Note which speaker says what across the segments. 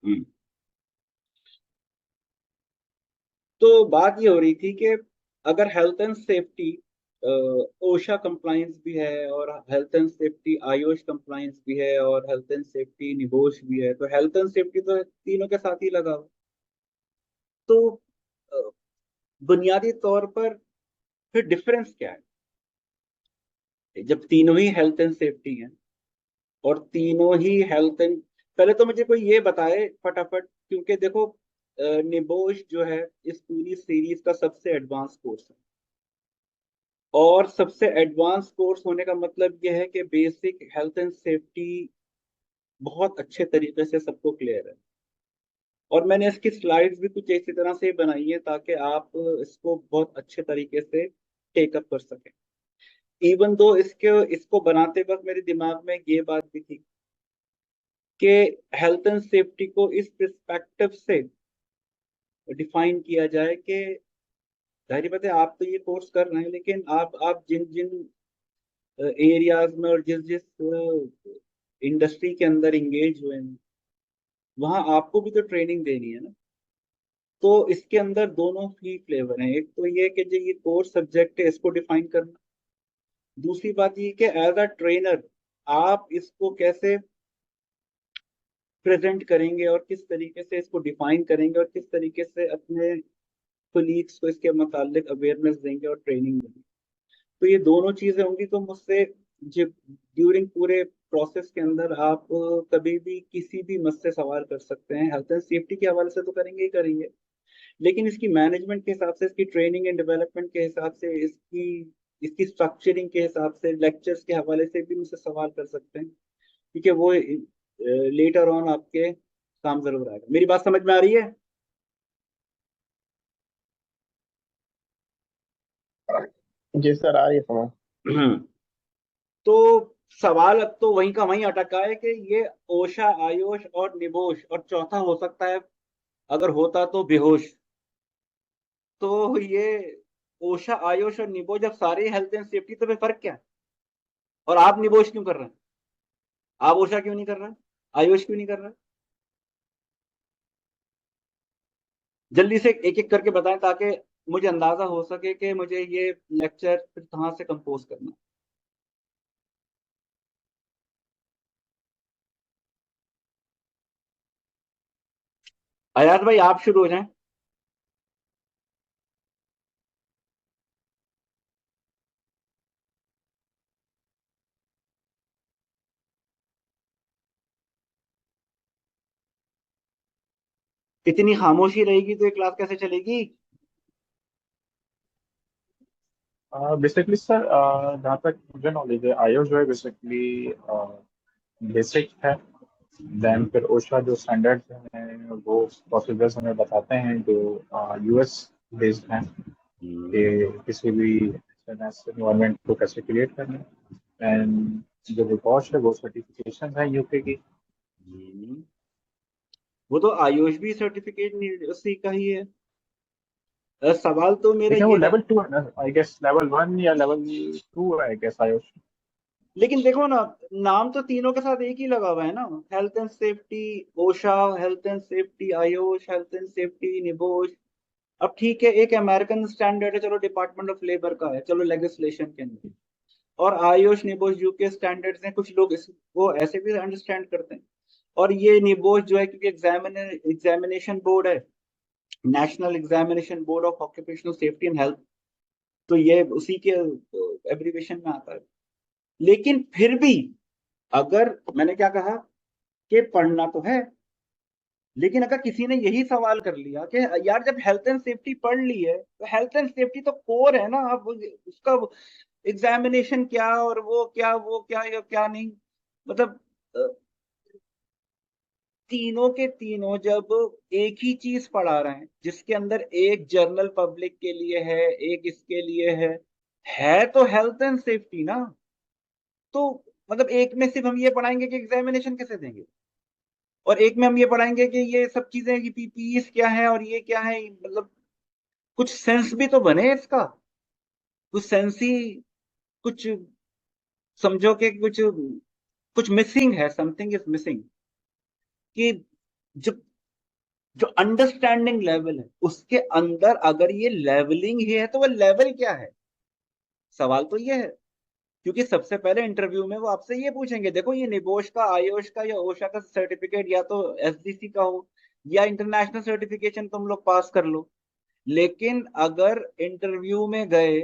Speaker 1: हम्म। तो बात ये हो रही थी कि अगर हेल्थ एंड सेफ्टी ओशा कंप्लायंस भी है, और health and safety Ayush compliance भी है, और हेल्थ एंड सेफ्टी निबोश भी है, तो हेल्थ एंड सेफ्टी तो तीनों के साथ ही लगा हुआ। तो अ, बुनियादी तौर पर फिर डिफरेंस क्या है जब तीनों ही हेल्थ एंड सेफ्टी हैं, और तीनों ही हेल्थ एंड। पहले तो मुझे कोई ये बताए फटाफट, क्योंकि देखो निबोश जो है इस पूरी सीरीज का सबसे एडवांस कोर्स है, और सबसे एडवांस कोर्स होने का मतलब यह है कि बेसिक हेल्थ एंड सेफ्टी बहुत अच्छे तरीके से सबको क्लियर है। और मैंने इसकी स्लाइड्स भी कुछ इसी तरह से बनाई है ताकि आप इसको बहुत अच्छे तरीके से टेकअप कर सकें। इवन दो इसके इसको बनाते वक्त मेरे दिमाग में ये बात भी थी कि हेल्थ एंड सेफ्टी को इस पर्सपेक्टिव से डिफाइन किया जाए कि जाहिर बात है आप तो ये कोर्स कर रहे हैं, लेकिन आप जिन जिन एरियाज में और जिस जिस इंडस्ट्री के अंदर इंगेज हुए हैं, वहां आपको भी तो ट्रेनिंग देनी है ना। तो इसके अंदर दोनों ही फ्लेवर हैं। एक तो ये कि जो ये कोर्स सब्जेक्ट है इसको डिफाइन करना, दूसरी बात ये कि एज अ ट्रेनर आप इसको कैसे प्रेजेंट करेंगे, और किस तरीके से इसको डिफाइन करेंगे, और किस तरीके से अपने कोलीग्स को इसके मुतालिक अवेयरनेस देंगे और ट्रेनिंग देंगे। तो ये दोनों चीजें होंगी तो मुझसे जब ड्यूरिंग पूरे प्रोसेस के अंदर आप कभी भी किसी भी मुझसे सवाल कर सकते हैं। हेल्थ एंड सेफ्टी के हवाले से तो करेंगे ही करेंगे, लेकिन इसकी मैनेजमेंट के हिसाब से, इसकी ट्रेनिंग एंड डेवलपमेंट के हिसाब से, इसकी इसकी स्ट्रक्चरिंग के हिसाब से, लेक्चर्स के हवाले से भी मुझसे सवाल कर सकते हैं, क्योंकि वो लेटर ऑन आपके काम जरूर आएगा। मेरी बात समझ में आ रही है?
Speaker 2: जी सर, आ रही है समझ।
Speaker 1: तो सवाल अब तो वहीं का वहीं अटका है कि ये ओशा, आयुष और निबोश, और चौथा हो सकता है अगर होता तो बेहोश। तो ये ओशा, आयुष और निबोश जब सारे हेल्थ एंड सेफ्टी, तो फिर फर्क क्या है? और आप निबोश क्यों कर रहे हैं? आप ओशा क्यों नहीं कर रहे हैं? आयुष क्यों नहीं कर रहे हैं? जल्दी से एक एक करके बताएं ताकि मुझे अंदाजा हो सके कि मुझे ये लेक्चर फिर कहाँ से कंपोज करना है। अयाज भाई आप शुरू हो जाएं। इतनी खामोशी रहेगी तो ये क्लास कैसे चलेगी?
Speaker 2: बेसिकली सर, जहाँ तक मुझे नॉलेज है, आयुष जो है बेसिकली बेसिक है। देन फिर ओशा जो स्टैंडर्ड्स हैं वो प्रोसीजर्स हमें बताते हैं जो यूएस बेस्ड हैं, कि किसी भी इन्वायरमेंट को कैसे क्रिएट करना है। एंड जो रिकॉर्ड है वो सर्टिफिकेशन है यूके की।
Speaker 1: हम्म, वो तो आयुष भी सर्टिफिकेट उसी का ही है। सवाल तो मेरा
Speaker 2: लेकिन वो
Speaker 1: ये है,
Speaker 2: लेवल 2 है ना, आई गेस लेवल 1 या लेवल 2 है आई गेस आयुष।
Speaker 1: लेकिन देखो ना, नाम तो तीनों के साथ एक ही लगा हुआ है ना। Health and safety OSHA, health and safety Ayush, health and safety NEBOSH. अब ठीक है, एक अमेरिकन स्टैंडर्ड है, चलो डिपार्टमेंट ऑफ लेबर का है, चलो लेजिस्लेशन के अंदर। और आयुष निबोश यूके स्टैंडर्ड्स हैं, कुछ लोग इसको ऐसे भी अंडरस्टैंड करते हैं। और ये निबोश जो है, क्योंकि एग्जामिनेशन बोर्ड है, national examination board of occupational safety and health, तो ये उसी के एब्रीवेशन में आता है। लेकिन फिर भी, अगर मैंने क्या कहा कि पढ़ना तो है, लेकिन अगर किसी ने यही सवाल कर लिया कि यार जब हेल्थ एंड सेफ्टी पढ़ ली है तो हेल्थ एंड सेफ्टी तो कोर है ना, अब उसका एग्जामिनेशन क्या, और वो क्या या क्या नहीं, मतलब अ, तीनों के तीनों जब एक ही चीज पढ़ा रहे हैं, जिसके अंदर एक जर्नल पब्लिक के लिए है, एक इसके लिए है तो हेल्थ एंड सेफ्टी ना। तो मतलब एक में सिर्फ हम ये पढ़ाएंगे कि एग्जामिनेशन कैसे देंगे, और एक में हम ये पढ़ाएंगे कि ये सब चीजें कि पीपीईस क्या है और ये क्या है, मतलब कुछ सेंस भी तो बने इसका। कुछ सेंस ही, कुछ समझो कि कुछ कुछ मिसिंग है, समथिंग इज मिसिंग। कि जब जो अंडरस्टैंडिंग लेवल है उसके अंदर अगर ये लेवलिंग ही है तो वो लेवल क्या है, सवाल तो ये है। क्योंकि सबसे पहले इंटरव्यू में वो आपसे ये पूछेंगे, देखो ये निबोश का, आयोश का या ओशा का सर्टिफिकेट या तो एसडीसी का हो या इंटरनेशनल सर्टिफिकेशन तुम लोग पास कर लो। लेकिन अगर इंटरव्यू में गए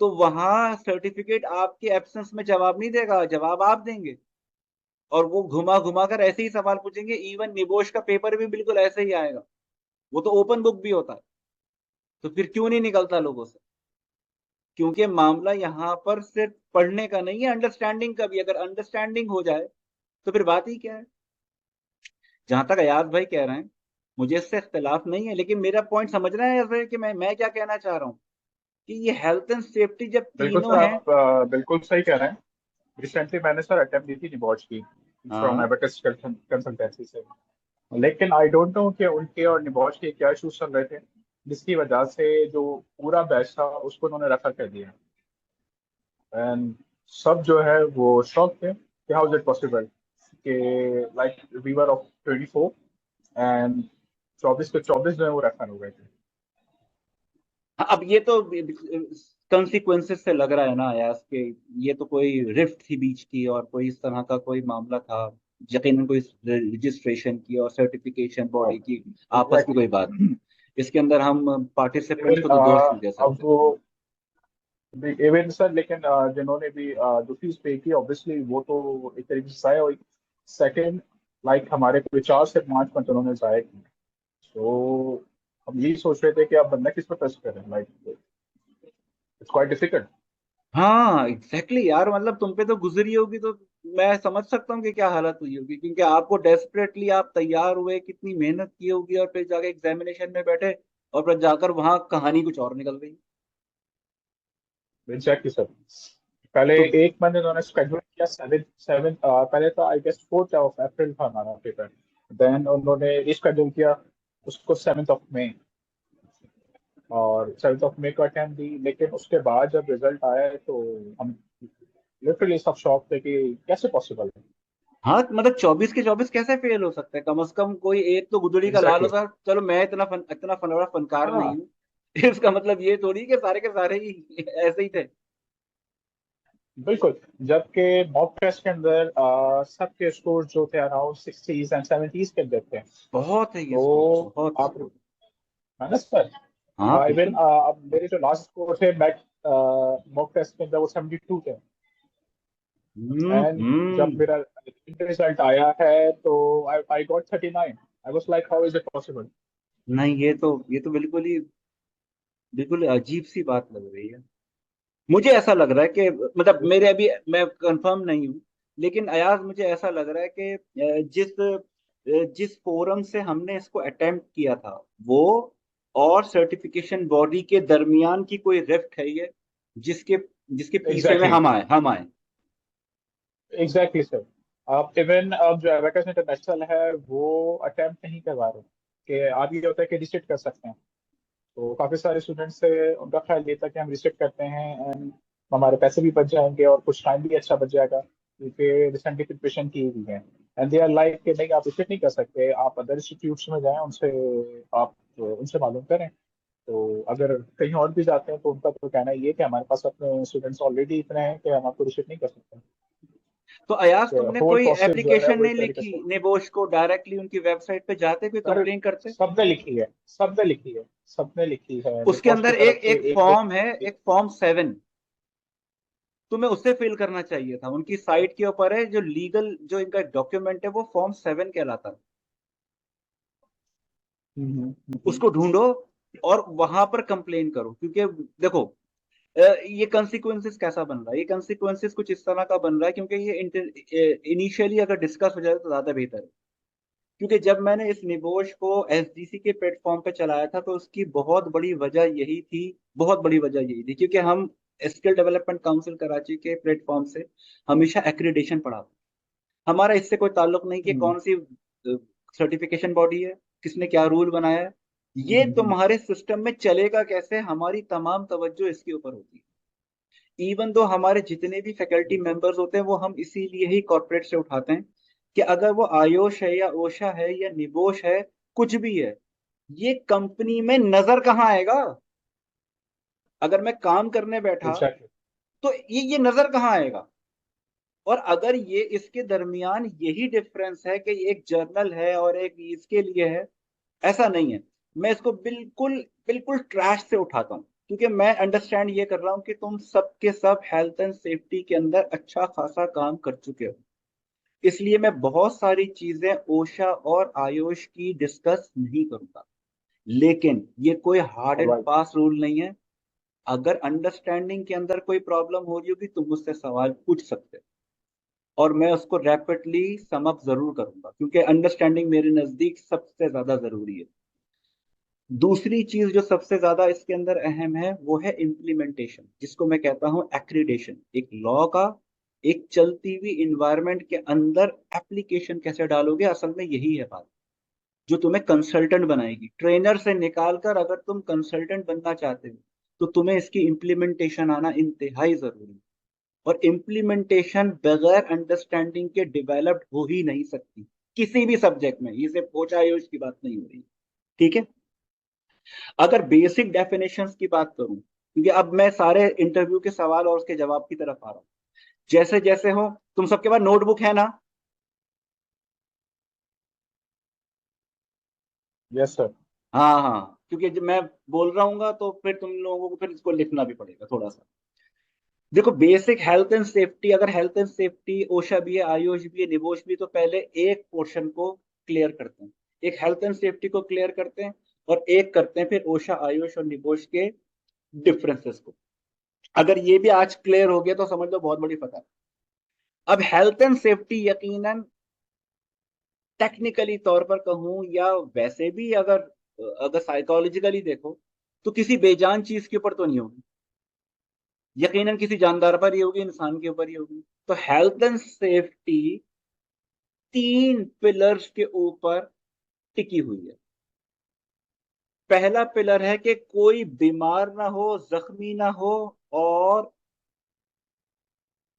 Speaker 1: तो वहां सर्टिफिकेट आपके एब्सेंस में जवाब नहीं देगा, जवाब आप देंगे। और वो घुमा घुमा कर ऐसे ही सवाल पूछेंगे, इवन निबोश का पेपर भी बिल्कुल ऐसे ही आएगा, वो तो ओपन बुक भी होता है। तो फिर क्यों नहीं निकलता लोगों से? क्योंकि मामला यहाँ पर सिर्फ पढ़ने का नहीं है, अंडरस्टैंडिंग का भी। अगर अंडरस्टैंडिंग हो जाए तो फिर बात ही क्या है। जहां तक अयाज भाई कह रहे हैं, मुझे इससे इख्तिलाफ नहीं है, लेकिन मेरा पॉइंट समझ रहे हैं ऐसे कि मैं क्या कहना चाह रहा हूँ कि ये हेल्थ एंड सेफ्टी जब
Speaker 2: बिल्कुल
Speaker 1: तीनों
Speaker 2: सर,
Speaker 1: हैं।
Speaker 2: आप बिल्कुल सही कह रहे हैं। रिसेंटली मैंने सर अटेम्प्ट दी थी निबॉश की, फ्रॉम
Speaker 1: हाँ।
Speaker 2: एबेकस कंसल्टेंसी से। लेकिन आई डोंट नो कि उनके और निबॉश के क्या इशूज चल रहे थे, जिसकी वजह से जो पूरा बैच था उसको उन्होंने रेफर कर दिया। एंड सब जो है वो शॉक थे कि हाउ इज इट पॉसिबल कि like we were of 24 and 24 के 24 जो है वो रेफर हो गए थे।
Speaker 1: हाँ, अब ये तो कंसिक्वेंसेस से लग रहा है ना यार कि ये तो कोई रिफ्ट थी बीच की और कोई इस तरह का कोई मामला था। यकीनन कोई रजिस्ट्रेशन की और सर्टिफिकेशन बॉडी की आपस में
Speaker 2: एग्जैक्टली।
Speaker 1: कोई बात थी। इसके अंदर हम पार्टिसिपेंट्स
Speaker 2: इवन
Speaker 1: को तो दोष नहीं दे
Speaker 2: अब
Speaker 1: सकते।
Speaker 2: वो इवन सर, लेकिन जिन्होंने भी जो फीस पे की ऑब्वियसली वो तो एक तरीके से जाया हुई। सेकंड, लाइक हमारे कोई 4 से 5 मंथ उन्होंने जाया की। तो हम यही सोच रहे थे कि आप बंदा किस पर ट्रस्ट करें, लाइक इट्स क्वाइट डिफिकल्ट।
Speaker 1: हाँ एग्जैक्टली यार, मतलब तुम पे तो गुजरी होगी तो मैं समझ सकता हूँ कि क्या हालत हुई होगी। क्योंकि आपको डेस्परेटली आप तैयार हुए, कितनी मेहनत की होगी, और फिर जाके एग्जामिनेशन में बैठे और फिर जाकर वहां कहानी कुछ और निकल गई।
Speaker 2: Exactly sir. पहले
Speaker 1: तो
Speaker 2: 1 मंथ इन्होंने शेड्यूल किया, सेवन सेवन पहले तो आई गेस 4 ऑफ अप्रैल था हमारा पेपर। देन उन्होंने रिशेड्यूल किया उसको 7 ऑफ मई, और 7 ऑफ मई को अटेम्प्ट दी। लेकिन उसके बाद जब रिजल्ट आया तो हम लिटरली सब शॉक थे कि कैसे पॉसिबल है।
Speaker 1: हाँ, मतलब 24 के 24 कैसे फेल हो सकते हैं? कम से कम कोई एक तो गुदड़ी का लाल
Speaker 2: एग्जैक्टली।
Speaker 1: होता। चलो मैं इतना बड़ा फनकार नहीं
Speaker 2: हाँ
Speaker 1: हूँ। इसका मतलब ये थोड़ी कि सारे के सारे ही ऐसे ही थे।
Speaker 2: बिल्कुल। जबकि मॉक टेस्ट के अंदर सबके स्कोर जो थे अराउंड 60s एंड 70s के अंदर थे।
Speaker 1: बहुत है ये स्कोर,
Speaker 2: तो
Speaker 1: बहुत।
Speaker 2: आप माइनस पर,
Speaker 1: हाँ
Speaker 2: इवन
Speaker 1: बिल्कुल।
Speaker 2: अब मेरे जो लास्ट स्कोर थे मैट मॉक टेस्ट के अंदर वो 72 थे। एंड जब
Speaker 1: हम्म।
Speaker 2: मेरा रिजल्ट आया है तो I I got 39। I was like how is it possible.
Speaker 1: नहीं, ये तो बिल्कुल अजीब सी बात लग रही है। मुझे ऐसा लग रहा है कि मतलब मेरे अभी मैं कंफर्म नहीं हूँ, लेकिन अयाज मुझे ऐसा लग रहा है कि जिस फोरम से हमने इसको अटेम्प्ट किया था वो और सर्टिफिकेशन बॉडी के दरमियान की कोई रिफ्ट है ये, जिसके जिसके पीछे में
Speaker 2: एग्जैक्टली।
Speaker 1: हम आए।
Speaker 2: Exactly sir. आप इवन अब जो एबेकस इंटरनेशनल है वो अटेम्प्ट नहीं करवा रहे कि आप ये होता है कि रिसिट कर सकते हैं। तो काफी सारे स्टूडेंट्स से उनका ख्याल ये था कि हम रिसिट करते हैं एंड हमारे पैसे भी बच जाएंगे और कुछ टाइम भी अच्छा बच जाएगा, क्योंकि रिसेंटली प्रिपरेशन की हुई है। एंड दे आर लाइक कि नहीं, आप रिसिट नहीं कर सकते, आप अदर इंस्टीट्यूट्स में जाएं, उनसे आप उनसे मालूम करें। तो अगर कहीं और भी जाते हैं तो उनका तो कहना ये है कि हमारे पास अपने स्टूडेंट्स ऑलरेडी इतने हैं कि हम आपको रिसिट नहीं कर सकते।
Speaker 1: तो अयाज तुमने
Speaker 2: होल
Speaker 1: कोई
Speaker 2: प्रोसेस जो है
Speaker 1: एप्लीकेशन
Speaker 2: वो
Speaker 1: नहीं
Speaker 2: एक तरीके
Speaker 1: लिखी
Speaker 2: से।
Speaker 1: नेबोश को डायरेक्टली उनकी वेबसाइट पे जाते, कोई
Speaker 2: सर
Speaker 1: कंप्लेन करते?
Speaker 2: सबने लिखी है, सबने लिखी है, सबने लिखी है
Speaker 1: उसके
Speaker 2: निकोश की
Speaker 1: अंदर
Speaker 2: तरफ
Speaker 1: एक
Speaker 2: से
Speaker 1: एक
Speaker 2: एक दो।
Speaker 1: फॉर्म है, एक फॉर्म 7, तुम्हें उससे फिल करना चाहिए था। उनकी साइट के ऊपर है जो लीगल जो इनका डॉक्यूमेंट है, वो फॉर्म 7 कहलाता है।
Speaker 2: हम्म।
Speaker 1: उसको ढूंढो और वहां पर कंप्लेन करो। क्योंकि देखो ये कंसिक्वेंसेस कैसा बन रहा है, ये कंसिक्वेंसेस कुछ इस तरह का बन रहा है क्योंकि ये इनिशियली अगर डिस्कस हो जाए तो ज्यादा बेहतर है। क्योंकि जब मैंने इस निबोश को एसडीसी के प्लेटफॉर्म पे चलाया था तो उसकी बहुत बड़ी वजह यही थी क्योंकि हम स्किल डेवलपमेंट काउंसिल कराची के प्लेटफॉर्म से हमेशा एक्रीडेशन पढ़ाते। हमारा इससे कोई ताल्लुक नहीं कि
Speaker 2: हम्म।
Speaker 1: कौन सी सर्टिफिकेशन बॉडी है, किसने क्या रूल बनाया है। ये
Speaker 2: हम्म।
Speaker 1: तुम्हारे सिस्टम में चलेगा कैसे, हमारी तमाम तवज्जो इसके ऊपर होती है। इवन दो हमारे जितने भी फैकल्टी मेंबर्स होते हैं वो हम इसीलिए ही कॉर्पोरेट से उठाते हैं कि अगर वो आयोश है या ओशा है या निबोश है, कुछ भी है, ये कंपनी में नजर कहाँ आएगा? अगर मैं काम करने बैठा
Speaker 2: एग्जैक्टली।
Speaker 1: तो ये नजर कहाँ आएगा? और अगर ये इसके दरमियान यही डिफरेंस है कि एक जर्नल है और एक इसके लिए है, ऐसा नहीं है। मैं इसको बिल्कुल बिल्कुल ट्रैश से उठाता हूँ, क्योंकि मैं अंडरस्टैंड ये कर रहा हूँ कि तुम सब के सब हेल्थ एंड सेफ्टी के अंदर अच्छा खासा काम कर चुके हो। इसलिए मैं बहुत सारी चीजें ओशा और आयुष की डिस्कस नहीं करूंगा। लेकिन ये कोई hard and
Speaker 2: right.
Speaker 1: Fast rule नहीं है। अगर अंडरस्टैंडिंग के अंदर कोई प्रॉब्लम हो रही होगी तुम मुझसे सवाल पूछ सकते हो, और मैं उसको रैपिडली सम अप जरूर करूंगा, क्योंकि अंडरस्टैंडिंग मेरे नजदीक सबसे ज्यादा जरूरी है। दूसरी चीज जो सबसे ज्यादा इसके अंदर अहम है वो है इम्प्लीमेंटेशन, जिसको मैं कहता हूं एक्रीडेशन। एक लॉ का एक चलती हुई इन्वायरमेंट के अंदर एप्लीकेशन कैसे डालोगे, असल में यही है बात जो तुम्हें कंसल्टेंट बनाएगी। ट्रेनर से निकालकर अगर तुम कंसल्टेंट बनना चाहते हो तो तुम्हें इसकी इम्प्लीमेंटेशन आना इंतहाई जरूरी है। और इम्प्लीमेंटेशन बगैर अंडरस्टैंडिंग के डेवलप्ड हो ही नहीं सकती किसी भी सब्जेक्ट में। ये सिर्फ पोचा आयुष की बात नहीं हो रही, ठीक है? अगर बेसिक डेफिनेशंस की बात करूं, क्योंकि अब मैं सारे इंटरव्यू के सवाल और उसके जवाब की तरफ आ रहा हूं, जैसे जैसे हो। तुम सबके पास नोटबुक है ना?
Speaker 2: Yes sir.
Speaker 1: हाँ हाँ, क्योंकि जब मैं बोल रहा हूँ तो फिर तुम लोगों को फिर इसको लिखना भी पड़ेगा थोड़ा सा। देखो, बेसिक हेल्थ एंड सेफ्टी, अगर हेल्थ एंड सेफ्टी ओशा भी है, आयुष भी है, निबोश भी, तो पहले एक पोर्शन को क्लियर करते हैं। एक हेल्थ एंड सेफ्टी को क्लियर करते हैं, और एक करते हैं फिर ओशा आयुष और निबोश के डिफरेंसेस को। अगर ये भी आज क्लियर हो गया तो समझ लो बहुत बड़ी फतह। अब हेल्थ एंड सेफ्टी यकीनन टेक्निकली तौर पर कहूं या वैसे भी, अगर अगर साइकोलॉजिकली देखो, तो किसी बेजान चीज के ऊपर तो नहीं होगी। यकीनन किसी जानदार पर ही होगी, इंसान के ऊपर ही होगी। तो हेल्थ एंड सेफ्टी तीन पिलर्स के ऊपर टिकी हुई है। पहला पिलर है कि कोई बीमार ना हो, जख्मी ना हो, और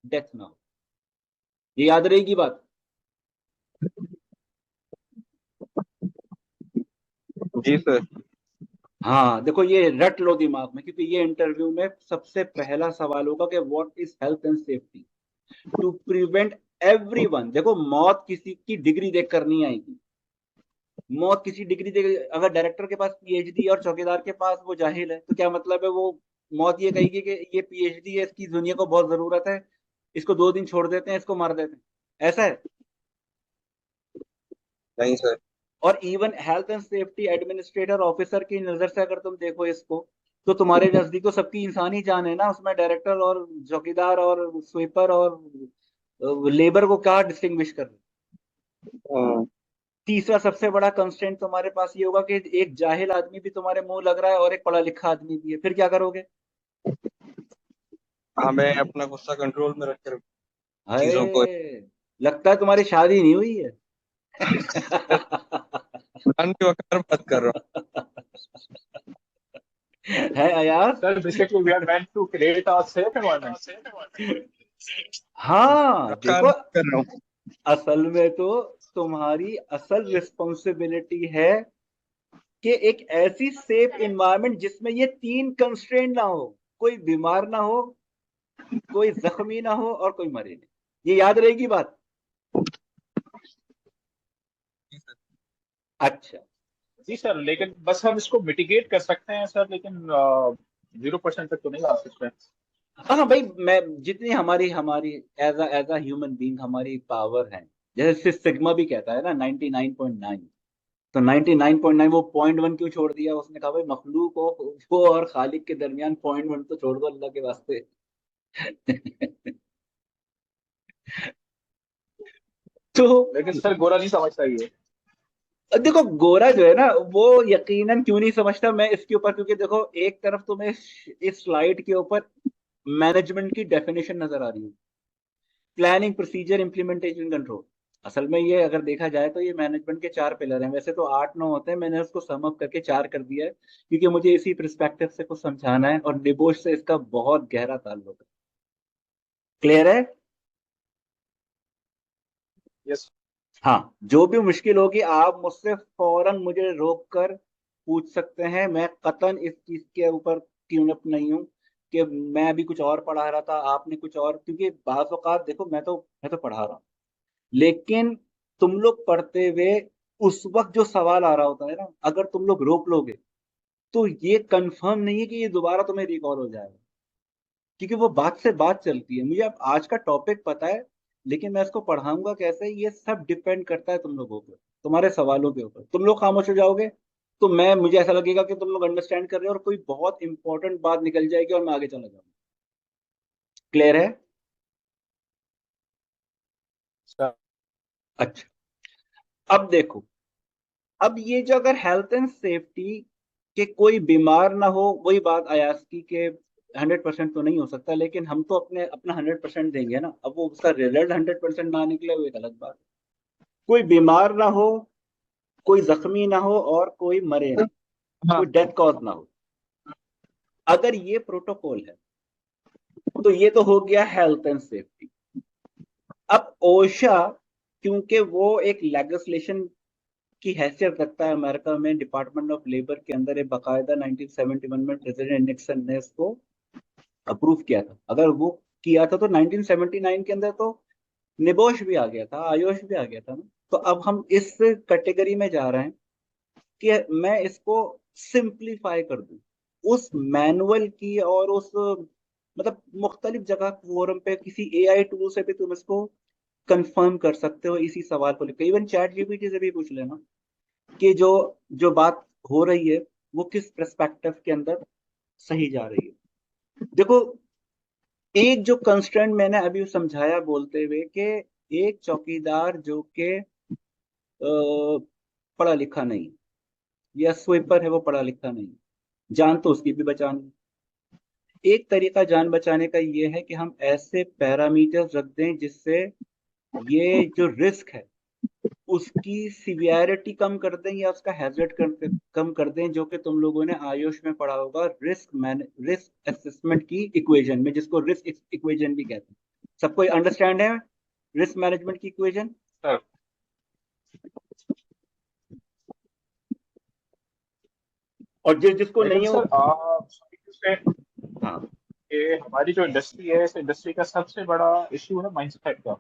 Speaker 1: डेथ ना हो। ये याद रहेगी बात।
Speaker 3: जी सर।
Speaker 1: हाँ देखो, ये रट लो दिमाग में, क्योंकि ये इंटरव्यू में सबसे पहला सवाल होगा कि what is health and safety to prevent everyone. देखो, मौत किसी की डिग्री देखकर नहीं आएगी। मौत किसी डिग्री देख, अगर डायरेक्टर के पास पीएचडी और चौकीदार के पास वो जाहिल है तो क्या मतलब है? वो मौत ये कहेगी कि ये पीएचडी है, इसकी दुनिया को बहुत जरूरत है, इसको 2 दिन छोड़ देते हैं, इसको मार देते हैं, ऐसा है?
Speaker 3: नहीं सर।
Speaker 1: और even health and safety administrator officer की नजर से अगर तुम देखो इसको, तो तुम्हारे नजदीक तो सबकी इंसानी जान है ना। उसमें डायरेक्टर और चौकीदार और स्वीपर और लेबर को क्या डिस्टिंग्विश कर रहे?
Speaker 3: हाँ।
Speaker 1: तीसरा सबसे बड़ा कंस्ट्रेंट तुम्हारे पास ये होगा कि एक जाहिल आदमी भी तुम्हारे मुंह लग रहा है और एक पढ़ा लिखा आदमी भी है, फिर क्या करोगे?
Speaker 3: हमें अपना गुस्सा कंट्रोल में रखकर चीजों को
Speaker 1: हाय, लगता है तुम्हारी शादी नहीं हुई है।
Speaker 3: जान के वकार बात कर रहा
Speaker 1: है अयार?
Speaker 2: Sir basically we are meant to create a safe environment.
Speaker 1: हाँ
Speaker 3: हूँ, वकार
Speaker 1: देखो,
Speaker 3: बात कर रहा हूँ।
Speaker 1: असल में तो तुम्हारी असल रिस्पॉन्सिबिलिटी है कि एक ऐसी सेफ इन्वायरमेंट जिसमें ये तीन कंस्ट्रेंट ना हो। कोई बीमार ना हो, कोई जख्मी ना हो, और कोई मरे नहीं। ये याद रहेगी बात। अच्छा।
Speaker 2: जी सर, लेकिन बस हम इसको मिटिगेट कर सकते हैं सर, लेकिन 0% तक तो नहीं ला सकते।
Speaker 1: हाँ भाई, मैं जितनी हमारी हमारी एज अ ह्यूमन बीइंग हमारी पावर है, जैसे सिग्मा भी कहता है ना 99.9, तो 99.9 वो 0.1 क्यों छोड़ दिया? उसने कहा भाई मखलूक को वो और खालिक के दरमियान 0.1 तो छोड़ दो अल्लाह के वास्ते। तो
Speaker 2: लेकिन सर गोरा नहीं समझता ये।
Speaker 1: देखो, गोरा जो है ना, वो यकीनन क्यों नहीं समझता मैं इसके ऊपर, क्योंकि देखो एक तरफ तुम्हें इस स्लाइड के ऊपर मैनेजमेंट की डेफिनेशन नजर आ रही है, प्लानिंग, प्रोसीजर, इंप्लीमेंटेशन, कंट्रोल। असल में ये अगर देखा जाए तो ये मैनेजमेंट के 4 पिलर हैं। वैसे तो 8 9 होते हैं, मैंने उसको सम अप करके 4 कर दिया है, क्योंकि मुझे इसी पर्सपेक्टिव से कुछ समझाना है, और निबोश से इसका बहुत गहरा ताल्लुक है। क्लियर है?
Speaker 2: यस।
Speaker 1: हाँ, जो भी मुश्किल होगी आप मुझसे फौरन मुझे रोक कर पूछ सकते हैं। मैं कतन इस चीज के ऊपर ट्यून अप नहीं हूँ कि मैं अभी कुछ और पढ़ा रहा था आपने कुछ और, क्योंकि बाज़ औक़ात देखो मैं तो पढ़ा रहा हूँ, लेकिन तुम लोग पढ़ते हुए उस वक्त जो सवाल आ रहा होता है ना, अगर तुम लोग रोक लोगे तो ये कंफर्म नहीं है कि ये दोबारा तुम्हें रिकॉल हो जाएगा, क्योंकि वो बात से बात चलती है। मुझे अब आज का टॉपिक पता है, लेकिन मैं इसको पढ़ाऊंगा कैसे, ये सब डिपेंड करता है तुम लोगों पे, तुम्हारे सवालों के ऊपर। तुम लोग खामोश हो जाओगे तो मुझे ऐसा लगेगा कि तुम लोग अंडरस्टैंड कर रहे हो और कोई बहुत इंपॉर्टेंट बात निकल जाएगी और मैं आगे चला जाऊंगा। क्लियर है?
Speaker 2: सर।
Speaker 1: अच्छा, अब देखो, अब ये जो अगर हेल्थ एंड सेफ्टी के कोई बीमार ना हो, वही बात अयास की के 100% तो नहीं हो सकता, लेकिन हम तो अपना 100% देंगे ना। अब वो उसका रिजल्ट 100% ना निकले वो एक अलग बात। कोई बीमार ना हो, कोई जख्मी ना हो और कोई मरे नहीं,
Speaker 2: हाँ।
Speaker 1: कोई डेथ कॉज ना हो, अगर ये प्रोटोकॉल है तो ये तो हो गया हेल्थ एंड सेफ्टी। अब ओशा, क्योंकि वो एक लेजिस्लेशन की हैसियत रखता है अमेरिका में, डिपार्टमेंट ऑफ लेबर के अंदर एक बाकायदा 1971 में प्रेसिडेंट निक्सन ने इसको अप्रूव किया था। अगर वो किया था तो 1979 के अंदर तो निबोश भी आ गया था, आयोश भी आ गया था ना। तो अब हम इस कैटेगरी में जा रहे हैं कि मैं इसको सिंप्लीफाई कर दूं उस मैनुअल की, और उस मतलब मुख्तलिफ जगह फोरम पे किसी एआई टूल से भी तुम इसको कंफर्म कर सकते हो इसी सवाल को लेकर। इवन चैट जीपीटी से भी पूछ लेना कि जो जो बात हो रही है वो किस पर्सपेक्टिव के अंदर सही जा रही है। देखो, एक जो कंस्ट्रेंट मैंने अभी समझाया बोलते हुए कि एक चौकीदार जो कि पढ़ा लिखा नहीं, या स्वीपर है वो पढ़ा लिखा नहीं, जान तो उसकी भी बचानी। एक तरीका जान बचाने का ये है कि हम ऐसे पैरामीटर्स रख दें जिससे ये जो रिस्क है उसकी सिवियरिटी कम कर दें या उसका हैजर्ड कम कर दें, जो कि तुम लोगों ने आयुष में पढ़ा होगा रिस्क असेसमेंट की इक्वेशन में, जिसको रिस्क इक्वेशन भी कहते हैं। सबको अंडरस्टैंड है रिस्क मैनेजमेंट की इक्वेशन?
Speaker 2: सर।
Speaker 1: और जिसको
Speaker 2: लेकिन
Speaker 1: नहीं हो,
Speaker 2: सर से
Speaker 1: हाँ,
Speaker 2: ये हमारी जो इंडस्ट्री है, इस इंडस्ट्री का सबसे बड़ा इशू है माइंडसेट का।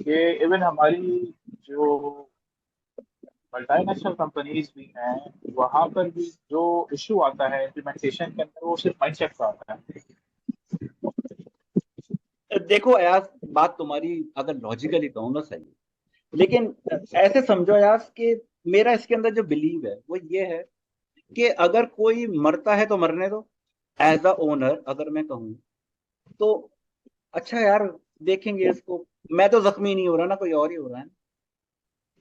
Speaker 2: ये इवन हमारी जो मल्टीनेशनल कंपनीज भी हैं, वहां पर भी जो इशू आता है इम्प्लीमेंटेशन के अंदर, वो सिर्फ माइंडसेट का आता है।
Speaker 1: देखो यार, बात तुम्हारी अगर लॉजिकली कहूँ ना सही है, लेकिन ऐसे समझो यार कि मेरा इसके अंदर जो बिलीव है वो ये है कि अगर कोई मरता है तो मरने दो। एज अ ओनर अगर मैं कहूँ तो अच्छा यार, देखेंगे इसको, मैं तो जख्मी नहीं हो रहा ना, कोई और ही हो रहा है।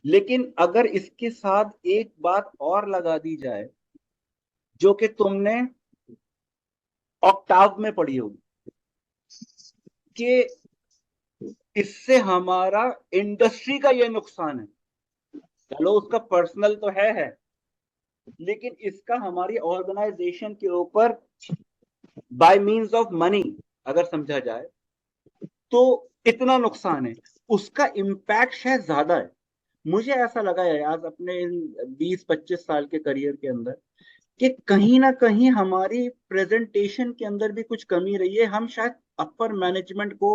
Speaker 1: लेकिन अगर इसके साथ एक बात और लगा दी जाए जो कि तुमने ऑक्टाव में पढ़ी होगी, कि इससे हमारा इंडस्ट्री का ये नुकसान है, चलो उसका पर्सनल तो है, लेकिन इसका हमारी ऑर्गेनाइजेशन के ऊपर बाय मींस ऑफ मनी अगर समझा जाए तो इतना नुकसान है, उसका इम्पैक्ट शायद ज्यादा है। मुझे ऐसा लगा है आज अपने इन 20-25 साल के करियर के अंदर कि कहीं ना कहीं हमारी प्रेजेंटेशन के अंदर भी कुछ कमी रही है। हम शायद अपर मैनेजमेंट को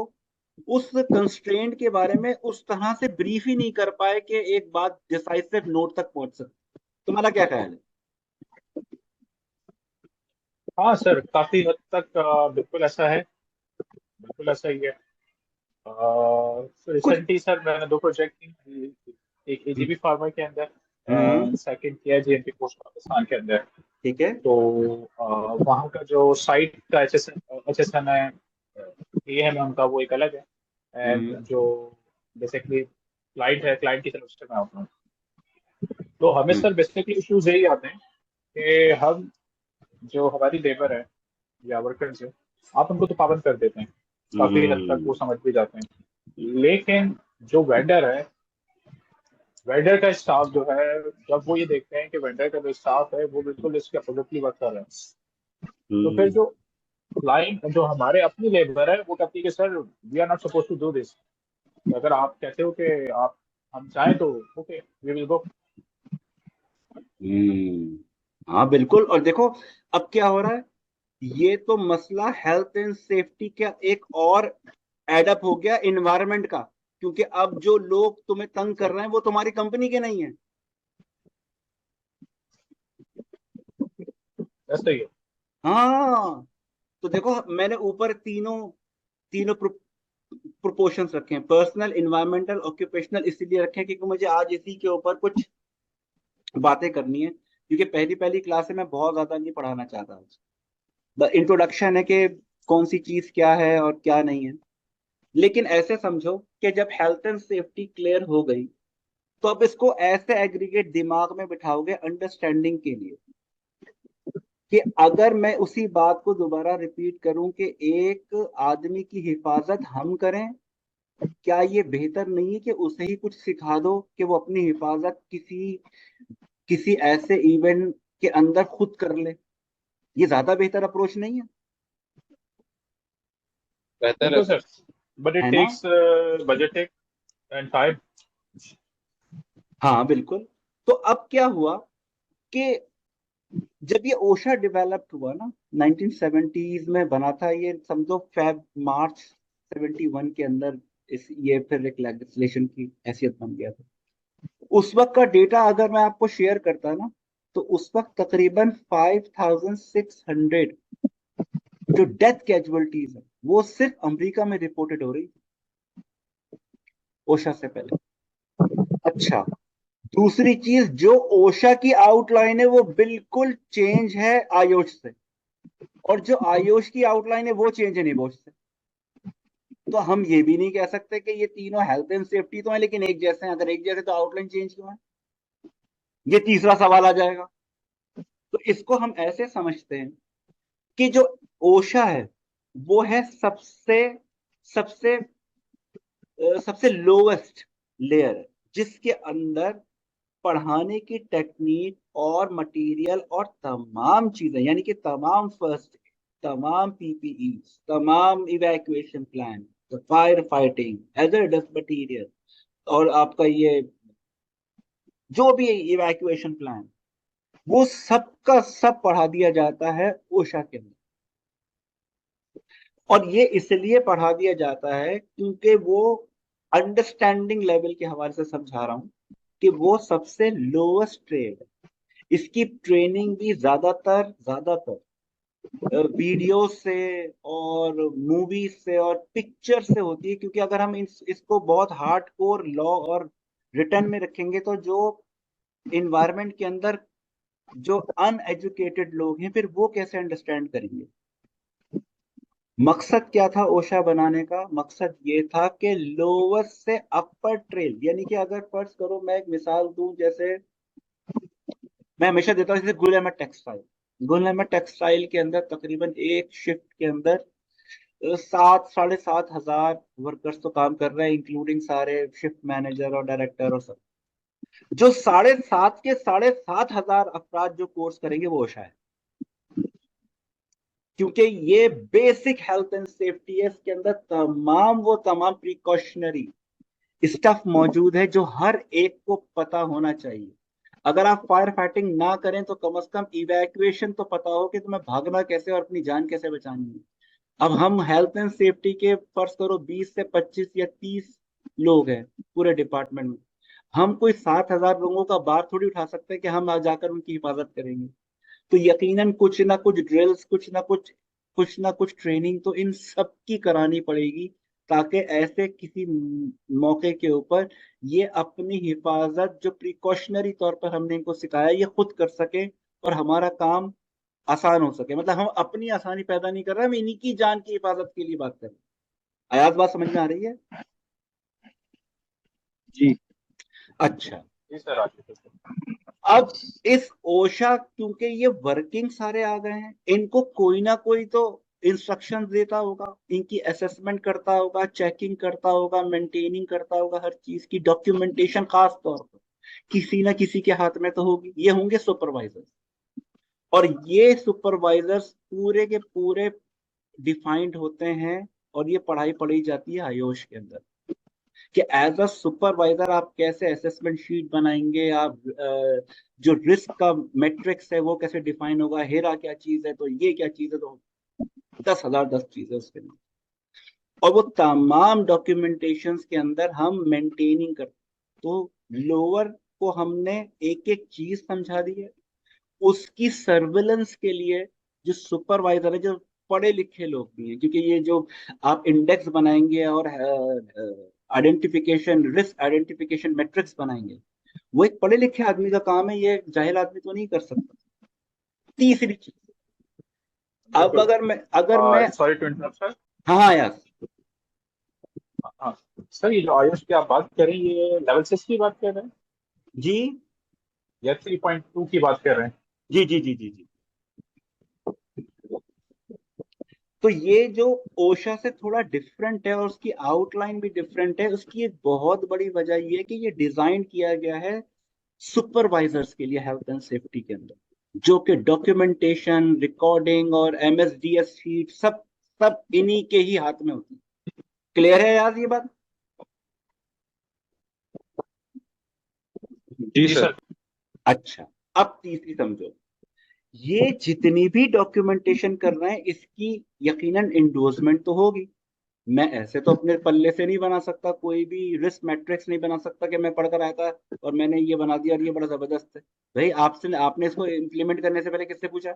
Speaker 1: उस कंस्ट्रेंट के बारे में उस तरह से ब्रीफ ही नहीं कर पाए कि एक बात डिसाइसिव नोट तक पहुंच सके। तुम्हारा क्या ख्याल है?
Speaker 2: हाँ सर, काफी हद तक बिल्कुल ऐसा है, बिल्कुल ऐसा ही है।
Speaker 1: कुछ
Speaker 2: रिसेंटली सर मैंने दो प्रोजेक्ट की, एक एजीबी फार्मा के अंदर
Speaker 1: हम्म,
Speaker 2: एंड सेकंड किया जेएनपी पोस्ट पाकिस्तान के अंदर।
Speaker 1: ठीक है।
Speaker 2: तो वहाँ का जो साइट का एच एस एन है, ये है उनका, वो एक अलग है। एंड
Speaker 1: हम्म,
Speaker 2: जो बेसिकली क्लाइंट है, क्लाइंट की तरफ से मैं अपना, तो हमें
Speaker 1: हम्म,
Speaker 2: सर बेसिकली इश्यूज यही आते हैं कि हम जो हमारी लेबर है या वर्कर्स है, आप उनको तो पाबंद कर देते हैं, काफी हद तक वो
Speaker 1: हम्म,
Speaker 2: समझ भी जाते हैं। लेकिन जो वेंडर है, वेंडर का स्टाफ जो है, जब वो ये देखते हैं कि वेंडर का जो स्टाफ है वो बिल्कुल इसके अपोजिटली वर्क कर रहे हैं, तो फिर
Speaker 1: हम्म,
Speaker 2: जो क्लाइंट, जो हमारे अपनी लेबर है, वो कहती है कि sir we are not suppose to do this. अगर आप कहते हो कि आप हम चाहें तो ओके वी विल गो।
Speaker 1: हाँ बिल्कुल। और देखो अब क्या हो रहा है, ये तो मसला हेल्थ एंड सेफ्टी का एक और एडअप हो गया इन्वायरमेंट का, क्योंकि अब जो लोग तुम्हें तंग कर रहे हैं वो तुम्हारी कंपनी के नहीं है।
Speaker 2: ऐसा ही है।
Speaker 1: हाँ, तो देखो मैंने ऊपर तीनों तीनों प्रोपोर्शंस रखे हैं, पर्सनल, इन्वायरमेंटल, ऑक्यूपेशनल, इसीलिए रखे हैं क्योंकि मुझे आज इसी के ऊपर कुछ बातें करनी है, क्योंकि पहली पहली क्लास में मैं बहुत ज्यादा नहीं पढ़ाना चाहता। द इंट्रोडक्शन है कि कौन सी चीज क्या है और क्या नहीं है। लेकिन ऐसे समझो कि जब हेल्थ एंड सेफ्टी क्लियर हो गई, तो अब इसको ऐसे एग्रीगेट दिमाग में बिठाओगे अंडरस्टैंडिंग के लिए, कि अगर मैं उसी बात को दोबारा रिपीट करूं कि एक आदमी की हिफाजत हम करें, क्या ये बेहतर नहीं है कि उसे ही कुछ सिखा दो कि वो अपनी हिफाजत किसी किसी ऐसे इवेंट के अंदर खुद कर ले? ये ज्यादा बेहतर अप्रोच नहीं है?
Speaker 3: बेहतर है
Speaker 2: बिल्कुल
Speaker 3: सर।
Speaker 2: सर, बट इट
Speaker 1: है ना?
Speaker 2: Tax budgeting and time.
Speaker 1: हाँ बिल्कुल। तो अब क्या हुआ कि जब ये ओशा डेवलप्ड हुआ ना, 1970s में बना था ये, समझो फेब मार्च 71 के अंदर ये फिर एक लेजिस्लेशन की हैसियत बन गया था। उस वक्त का डेटा अगर मैं आपको शेयर करता ना, तो उस वक्त तकरीबन 5600 जो डेथ कैजुअलिटीज है वो सिर्फ अमेरिका में रिपोर्टेड हो रही थी ओशा से पहले। अच्छा, दूसरी चीज, जो ओशा की आउटलाइन है वो बिल्कुल चेंज है आयोश से, और जो आयोश की आउटलाइन है वो चेंज है निबोश से। तो हम ये भी नहीं कह सकते कि ये तीनों हेल्थ एंड सेफ्टी तो है लेकिन एक जैसे हैं। अगर एक जैसे तो आउटलाइन चेंज क्यों है? ये तीसरा सवाल आ जाएगा। तो इसको हम ऐसे समझते हैं कि जो ओशा है वो है सबसे सबसे सबसे लोवेस्ट लेयर है, जिसके अंदर पढ़ाने की टेक्निक और मटेरियल और तमाम चीजें, यानी कि तमाम फर्स्ट, तमाम पीपीई, तमाम evacuation plan, fire fighting, hazardous material, और आपका ये जो भी इवैक्यूएशन प्लान, वो सब का सब पढ़ा दिया जाता है ओशा के अंदर। और ये इसलिए पढ़ा दिया जाता है क्योंकि वो अंडरस्टैंडिंग लेवल के हवाले से समझा रहा हूं कि वो सबसे लोएस्ट ट्रेड है। इसकी ट्रेनिंग भी ज्यादातर ज्यादातर वीडियो से और मूवीज से और पिक्चर से होती है, क्योंकि अगर हम इसको बहुत हार्ड कोर लॉ और रिटर्न में रखेंगे तो जो इन्वायरमेंट के अंदर जो अनएजुकेटेड लोग हैं फिर वो कैसे अंडरस्टैंड करेंगे? मकसद क्या था ओशा बनाने का? मकसद ये था कि लोअर से अपर ट्रेल, यानी कि अगर फर्ज करो, मैं एक मिसाल दूं, जैसे मैं हमेशा देता हूँ, जैसे गुल अहमद टेक्सटाइल, गुल अहमद टेक्सटाइल के अंदर तकरीबन एक शिफ्ट के अंदर 7 साढ़े 7 हजार वर्कर्स तो काम कर रहे हैं, इंक्लूडिंग सारे शिफ्ट मैनेजर और डायरेक्टर और सब। जो 7,500 के 7,500 अफराद जो कोर्स करेंगे वो ओशा है, क्योंकि ये बेसिक हेल्थ एंड सेफ्टी है। इसके अंदर तमाम प्रिकॉशनरी स्टफ मौजूद है जो हर एक को पता होना चाहिए। अगर आप फायर फाइटिंग ना करें तो कम से कम इवैक्यूएशन तो पता हो कि तुम्हें भागना कैसे और अपनी जान कैसे बचानी है। अब हम हेल्थ एंड सेफ्टी के फर्ज करो 20 से 25 या 30 लोग हैं पूरे डिपार्टमेंट में, हम कोई 7,000 लोगों का बार थोड़ी उठा सकते हैं कि हम जाकर उनकी हिफाजत करेंगे। तो यकीनन कुछ ना कुछ ड्रिल्स, कुछ ना कुछ ट्रेनिंग तो इन सब की करानी पड़ेगी, ताकि ऐसे किसी मौके के ऊपर ये अपनी हिफाजत जो प्रिकॉशनरी तौर पर हमने इनको सिखाया ये खुद कर सके और हमारा काम आसान हो सके। मतलब हम अपनी आसानी पैदा नहीं कर रहे, हम इन्हीं की जान की हिफाजत के लिए बात कर रहे हैं। आयात बात समझ में आ रही है?
Speaker 3: जी।
Speaker 1: अच्छा,
Speaker 2: जी सर आशीष।
Speaker 1: अब इस ओशा, क्योंकि ये वर्किंग सारे आ गए हैं, इनको कोई ना कोई तो इंस्ट्रक्शन देता होगा, इनकी असेसमेंट करता होगा, चेकिंग करता होगा, मेंटेनिंग करता होगा, हर चीज की डॉक्यूमेंटेशन खास तौर पर किसी ना किसी के हाथ में तो होगी। ये होंगे सुपरवाइजर, और ये सुपरवाइजर्स पूरे के पूरे डिफाइंड होते हैं, और ये पढ़ाई पढ़ी जाती है आयोश के अंदर। कि एज अ सुपरवाइजर आप कैसे असेसमेंट शीट बनाएंगे, आप जो रिस्क का मैट्रिक्स है वो कैसे डिफाइन होगा, हेरा क्या चीज है तो ये क्या चीज है, तो 10 चीज है उसके अंदर, और वो तमाम डॉक्यूमेंटेशंस के अंदर हम मेंटेनिंग करते। तो लोअर को हमने एक एक चीज समझा दी है। उसकी सर्विलेंस के लिए जो सुपरवाइजर है, जो पढ़े लिखे लोग भी हैं, क्योंकि ये जो आप इंडेक्स बनाएंगे और आइडेंटिफिकेशन, रिस्क आइडेंटिफिकेशन मैट्रिक्स बनाएंगे, वो एक पढ़े लिखे आदमी का काम है, ये जाहिल आदमी तो नहीं कर सकता। तीसरी चीज, अब
Speaker 2: बिल्कुल।
Speaker 1: अगर मैं
Speaker 2: सॉरी टू इंटरप्ट सर।
Speaker 1: हाँ हाँ यार।
Speaker 2: हाँ सर, ये जो आयुष की आप बात कर रहे हैं, ये लेवल 6 की बात कर रहे हैं
Speaker 1: जी
Speaker 2: या 3.2 की बात कर रहे हैं?
Speaker 1: जी जी जी जी जी। तो ये जो ओशा से थोड़ा डिफरेंट है और उसकी आउटलाइन भी डिफरेंट है, उसकी एक बहुत बड़ी वजह ये है कि ये डिजाइन किया गया है सुपरवाइजर्स के लिए हेल्थ एंड सेफ्टी के अंदर, जो कि डॉक्यूमेंटेशन, रिकॉर्डिंग और एमएसडीएस शीट सब सब इन्हीं के ही हाथ में होती है। क्लियर है यार ये बात?
Speaker 3: जी
Speaker 2: जी
Speaker 3: सर।
Speaker 2: सर।
Speaker 1: अच्छा, अब तीसरी समझो, ये जितनी भी डॉक्यूमेंटेशन कर रहे हैं इसकी यकीनन इंडोर्समेंट तो होगी। मैं ऐसे तो अपने पल्ले से नहीं बना सकता, कोई भी रिस्क मैट्रिक्स नहीं बना सकता कि मैं पढ़कर आया था और मैंने ये बना दिया और ये बड़ा जबरदस्त है। भाई आपसे, आपने इसको इम्प्लीमेंट करने से पहले किससे पूछा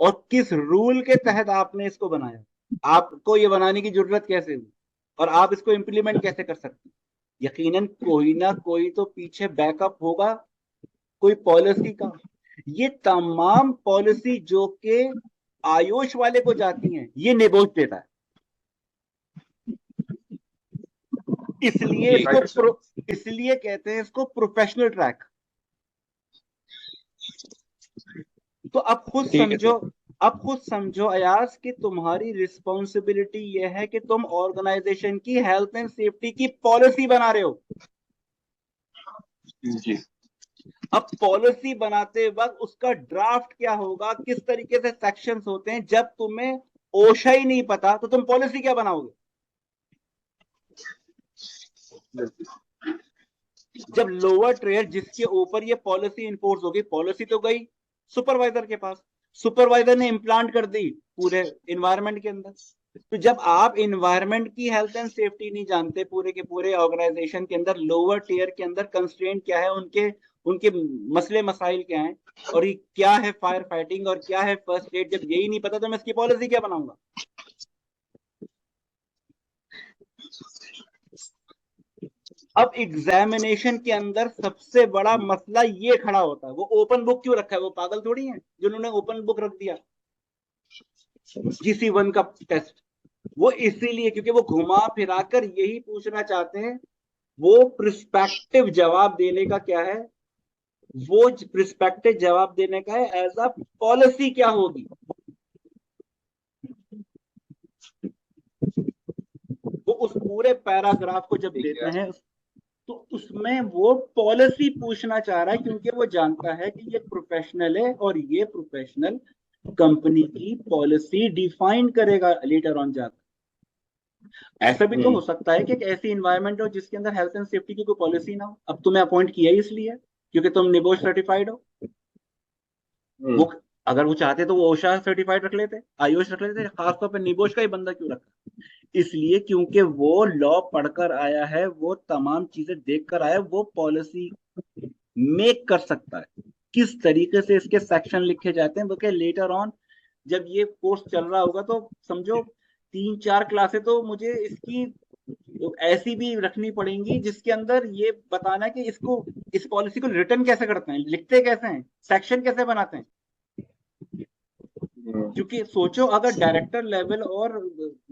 Speaker 1: और किस रूल के तहत आपने इसको बनाया? आपको ये बनाने की जरूरत कैसे हुई और आप इसको इम्प्लीमेंट कैसे कर सकते हैं? यकीनन कोई ना कोई तो पीछे बैकअप होगा, कोई पॉलिसी का। ये तमाम पॉलिसी जो कि आयुष वाले को जाती हैं, ये निबोच देता है। इसलिए
Speaker 3: जी
Speaker 1: इसको
Speaker 2: राइट सर।
Speaker 1: इसलिए कहते हैं इसको प्रोफेशनल ट्रैक। तो
Speaker 3: ठीक है सर।
Speaker 1: अब खुद समझो अयाज कि तुम्हारी रिस्पॉन्सिबिलिटी यह है कि तुम ऑर्गेनाइजेशन की हेल्थ एंड सेफ्टी की पॉलिसी बना रहे हो।
Speaker 3: जी
Speaker 1: अब पॉलिसी बनाते वक्त उसका ड्राफ्ट क्या होगा, किस तरीके से सेक्शंस होते हैं, जब तुम्हें ओशा ही नहीं पता तो तुम पॉलिसी क्या बनाओगे? जब लोअर ट्रेयर जिसके ऊपर ये पॉलिसी इंफोर्स होगी, पॉलिसी तो गई सुपरवाइजर के पास, सुपरवाइजर ने इम्प्लांट कर दी पूरे इन्वायरमेंट के अंदर। तो जब आप इन्वायरमेंट की हेल्थ एंड सेफ्टी नहीं जानते पूरे के पूरे ऑर्गेनाइजेशन के अंदर, लोअर टियर के अंदर कंस्ट्रेंट क्या है, उनके उनके मसले मसाइल क्या हैं, और ये क्या है फायर फाइटिंग और क्या है फर्स्ट एड, जब यही नहीं पता तो मैं इसकी पॉलिसी क्या बनाऊंगा? अब एग्जामिनेशन के अंदर सबसे बड़ा मसला ये खड़ा होता है, वो ओपन बुक क्यों रखा है? वो पागल थोड़ी है जिन्होंने ओपन बुक रख दिया GC1 का टेस्ट। वो इसीलिए क्योंकि वो घुमा फिराकर यही पूछना चाहते हैं, वो प्रिस्पेक्टिव जवाब देने का क्या है, वो प्रिस्पेक्टिव जवाब देने का है एज अ पॉलिसी क्या होगी। वो उस पूरे पैराग्राफ को जब
Speaker 3: ठीक
Speaker 1: देते
Speaker 3: है।
Speaker 1: हैं तो उसमें वो पॉलिसी पूछना चाह रहा है, क्योंकि वो जानता है कि ये प्रोफेशनल है और ये प्रोफेशनल कंपनी की पॉलिसी डिफाइन करेगा लेटर ऑन जाकर। ऐसा भी तो हो सकता है कि एक ऐसी इन्वायरमेंट हो जिसके अंदर हेल्थ एंड सेफ्टी की कोई पॉलिसी ना हो। अब तुम्हें अपॉइंट किया ही इसलिए क्योंकि तुम निबोश सर्टिफाइड हो। वो अगर वो चाहते तो वो ओशा सर्टिफाइड रख लेते, आयुष रख लेते, खासतौर पर निबोश का ही बंदा क्यों रखा? इसलिए क्योंकि वो लॉ पढ़कर आया है, वो तमाम चीजें देख कर आया है, वो पॉलिसी मेक कर सकता है। किस तरीके से इसके सेक्शन लिखे जाते हैं बल्कि लेटर ऑन जब ये कोर्स चल रहा होगा तो समझो 3-4 क्लासें तो मुझे इसकी ऐसी भी रखनी पड़ेंगी जिसके अंदर ये बताना कि इसको, इस पॉलिसी को रिटर्न कैसे करते हैं, लिखते कैसे हैं, सेक्शन कैसे बनाते हैं। क्योंकि सोचो अगर डायरेक्टर लेवल और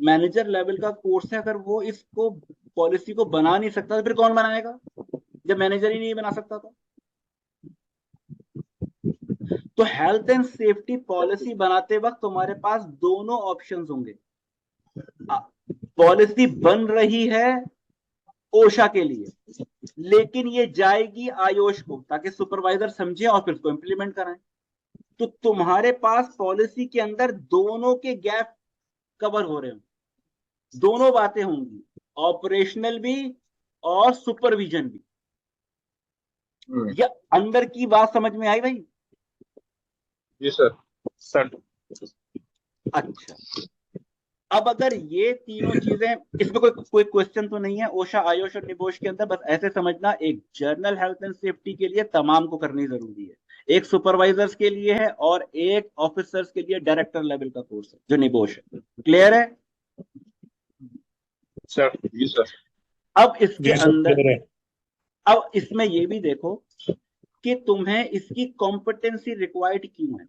Speaker 1: मैनेजर लेवल का कोर्स है, अगर वो इसको पॉलिसी को बना नहीं सकता तो फिर कौन बनाएगा, जब मैनेजर ही नहीं बना सकता तो हेल्थ एंड सेफ्टी पॉलिसी बनाते वक्त तुम्हारे पास दोनों ऑप्शंस होंगे। पॉलिसी बन रही है ओशा के लिए, लेकिन ये जाएगी आयोश को ताकि सुपरवाइजर समझे और फिर उसको इंप्लीमेंट कराएं। तो तुम्हारे पास पॉलिसी के अंदर दोनों के गैप कवर हो रहे हो, दोनों बातें होंगी, ऑपरेशनल भी और सुपरविजन भी। या अंदर की बात समझ में आई भाई?
Speaker 3: जी सर।
Speaker 2: सर
Speaker 1: अच्छा, अब अगर ये तीनों चीजें, इसमें कोई कोई क्वेश्चन तो नहीं है ओशा, आयुष और निबोश के अंदर, बस ऐसे समझना एक जर्नल हेल्थ एंड सेफ्टी के लिए तमाम को करनी जरूरी है, एक सुपरवाइजर्स के लिए है और एक ऑफिसर्स के लिए डायरेक्टर लेवल का कोर्स है जो निबोश है। क्लियर है?
Speaker 2: सर
Speaker 3: जी सर।
Speaker 1: अब इसके
Speaker 2: जी सर
Speaker 1: अंदर,
Speaker 2: क्लियर है।
Speaker 1: अब इसमें ये भी देखो कि तुम्हें इसकी कॉम्पिटेंसी रिक्वायर्ड क्यों है।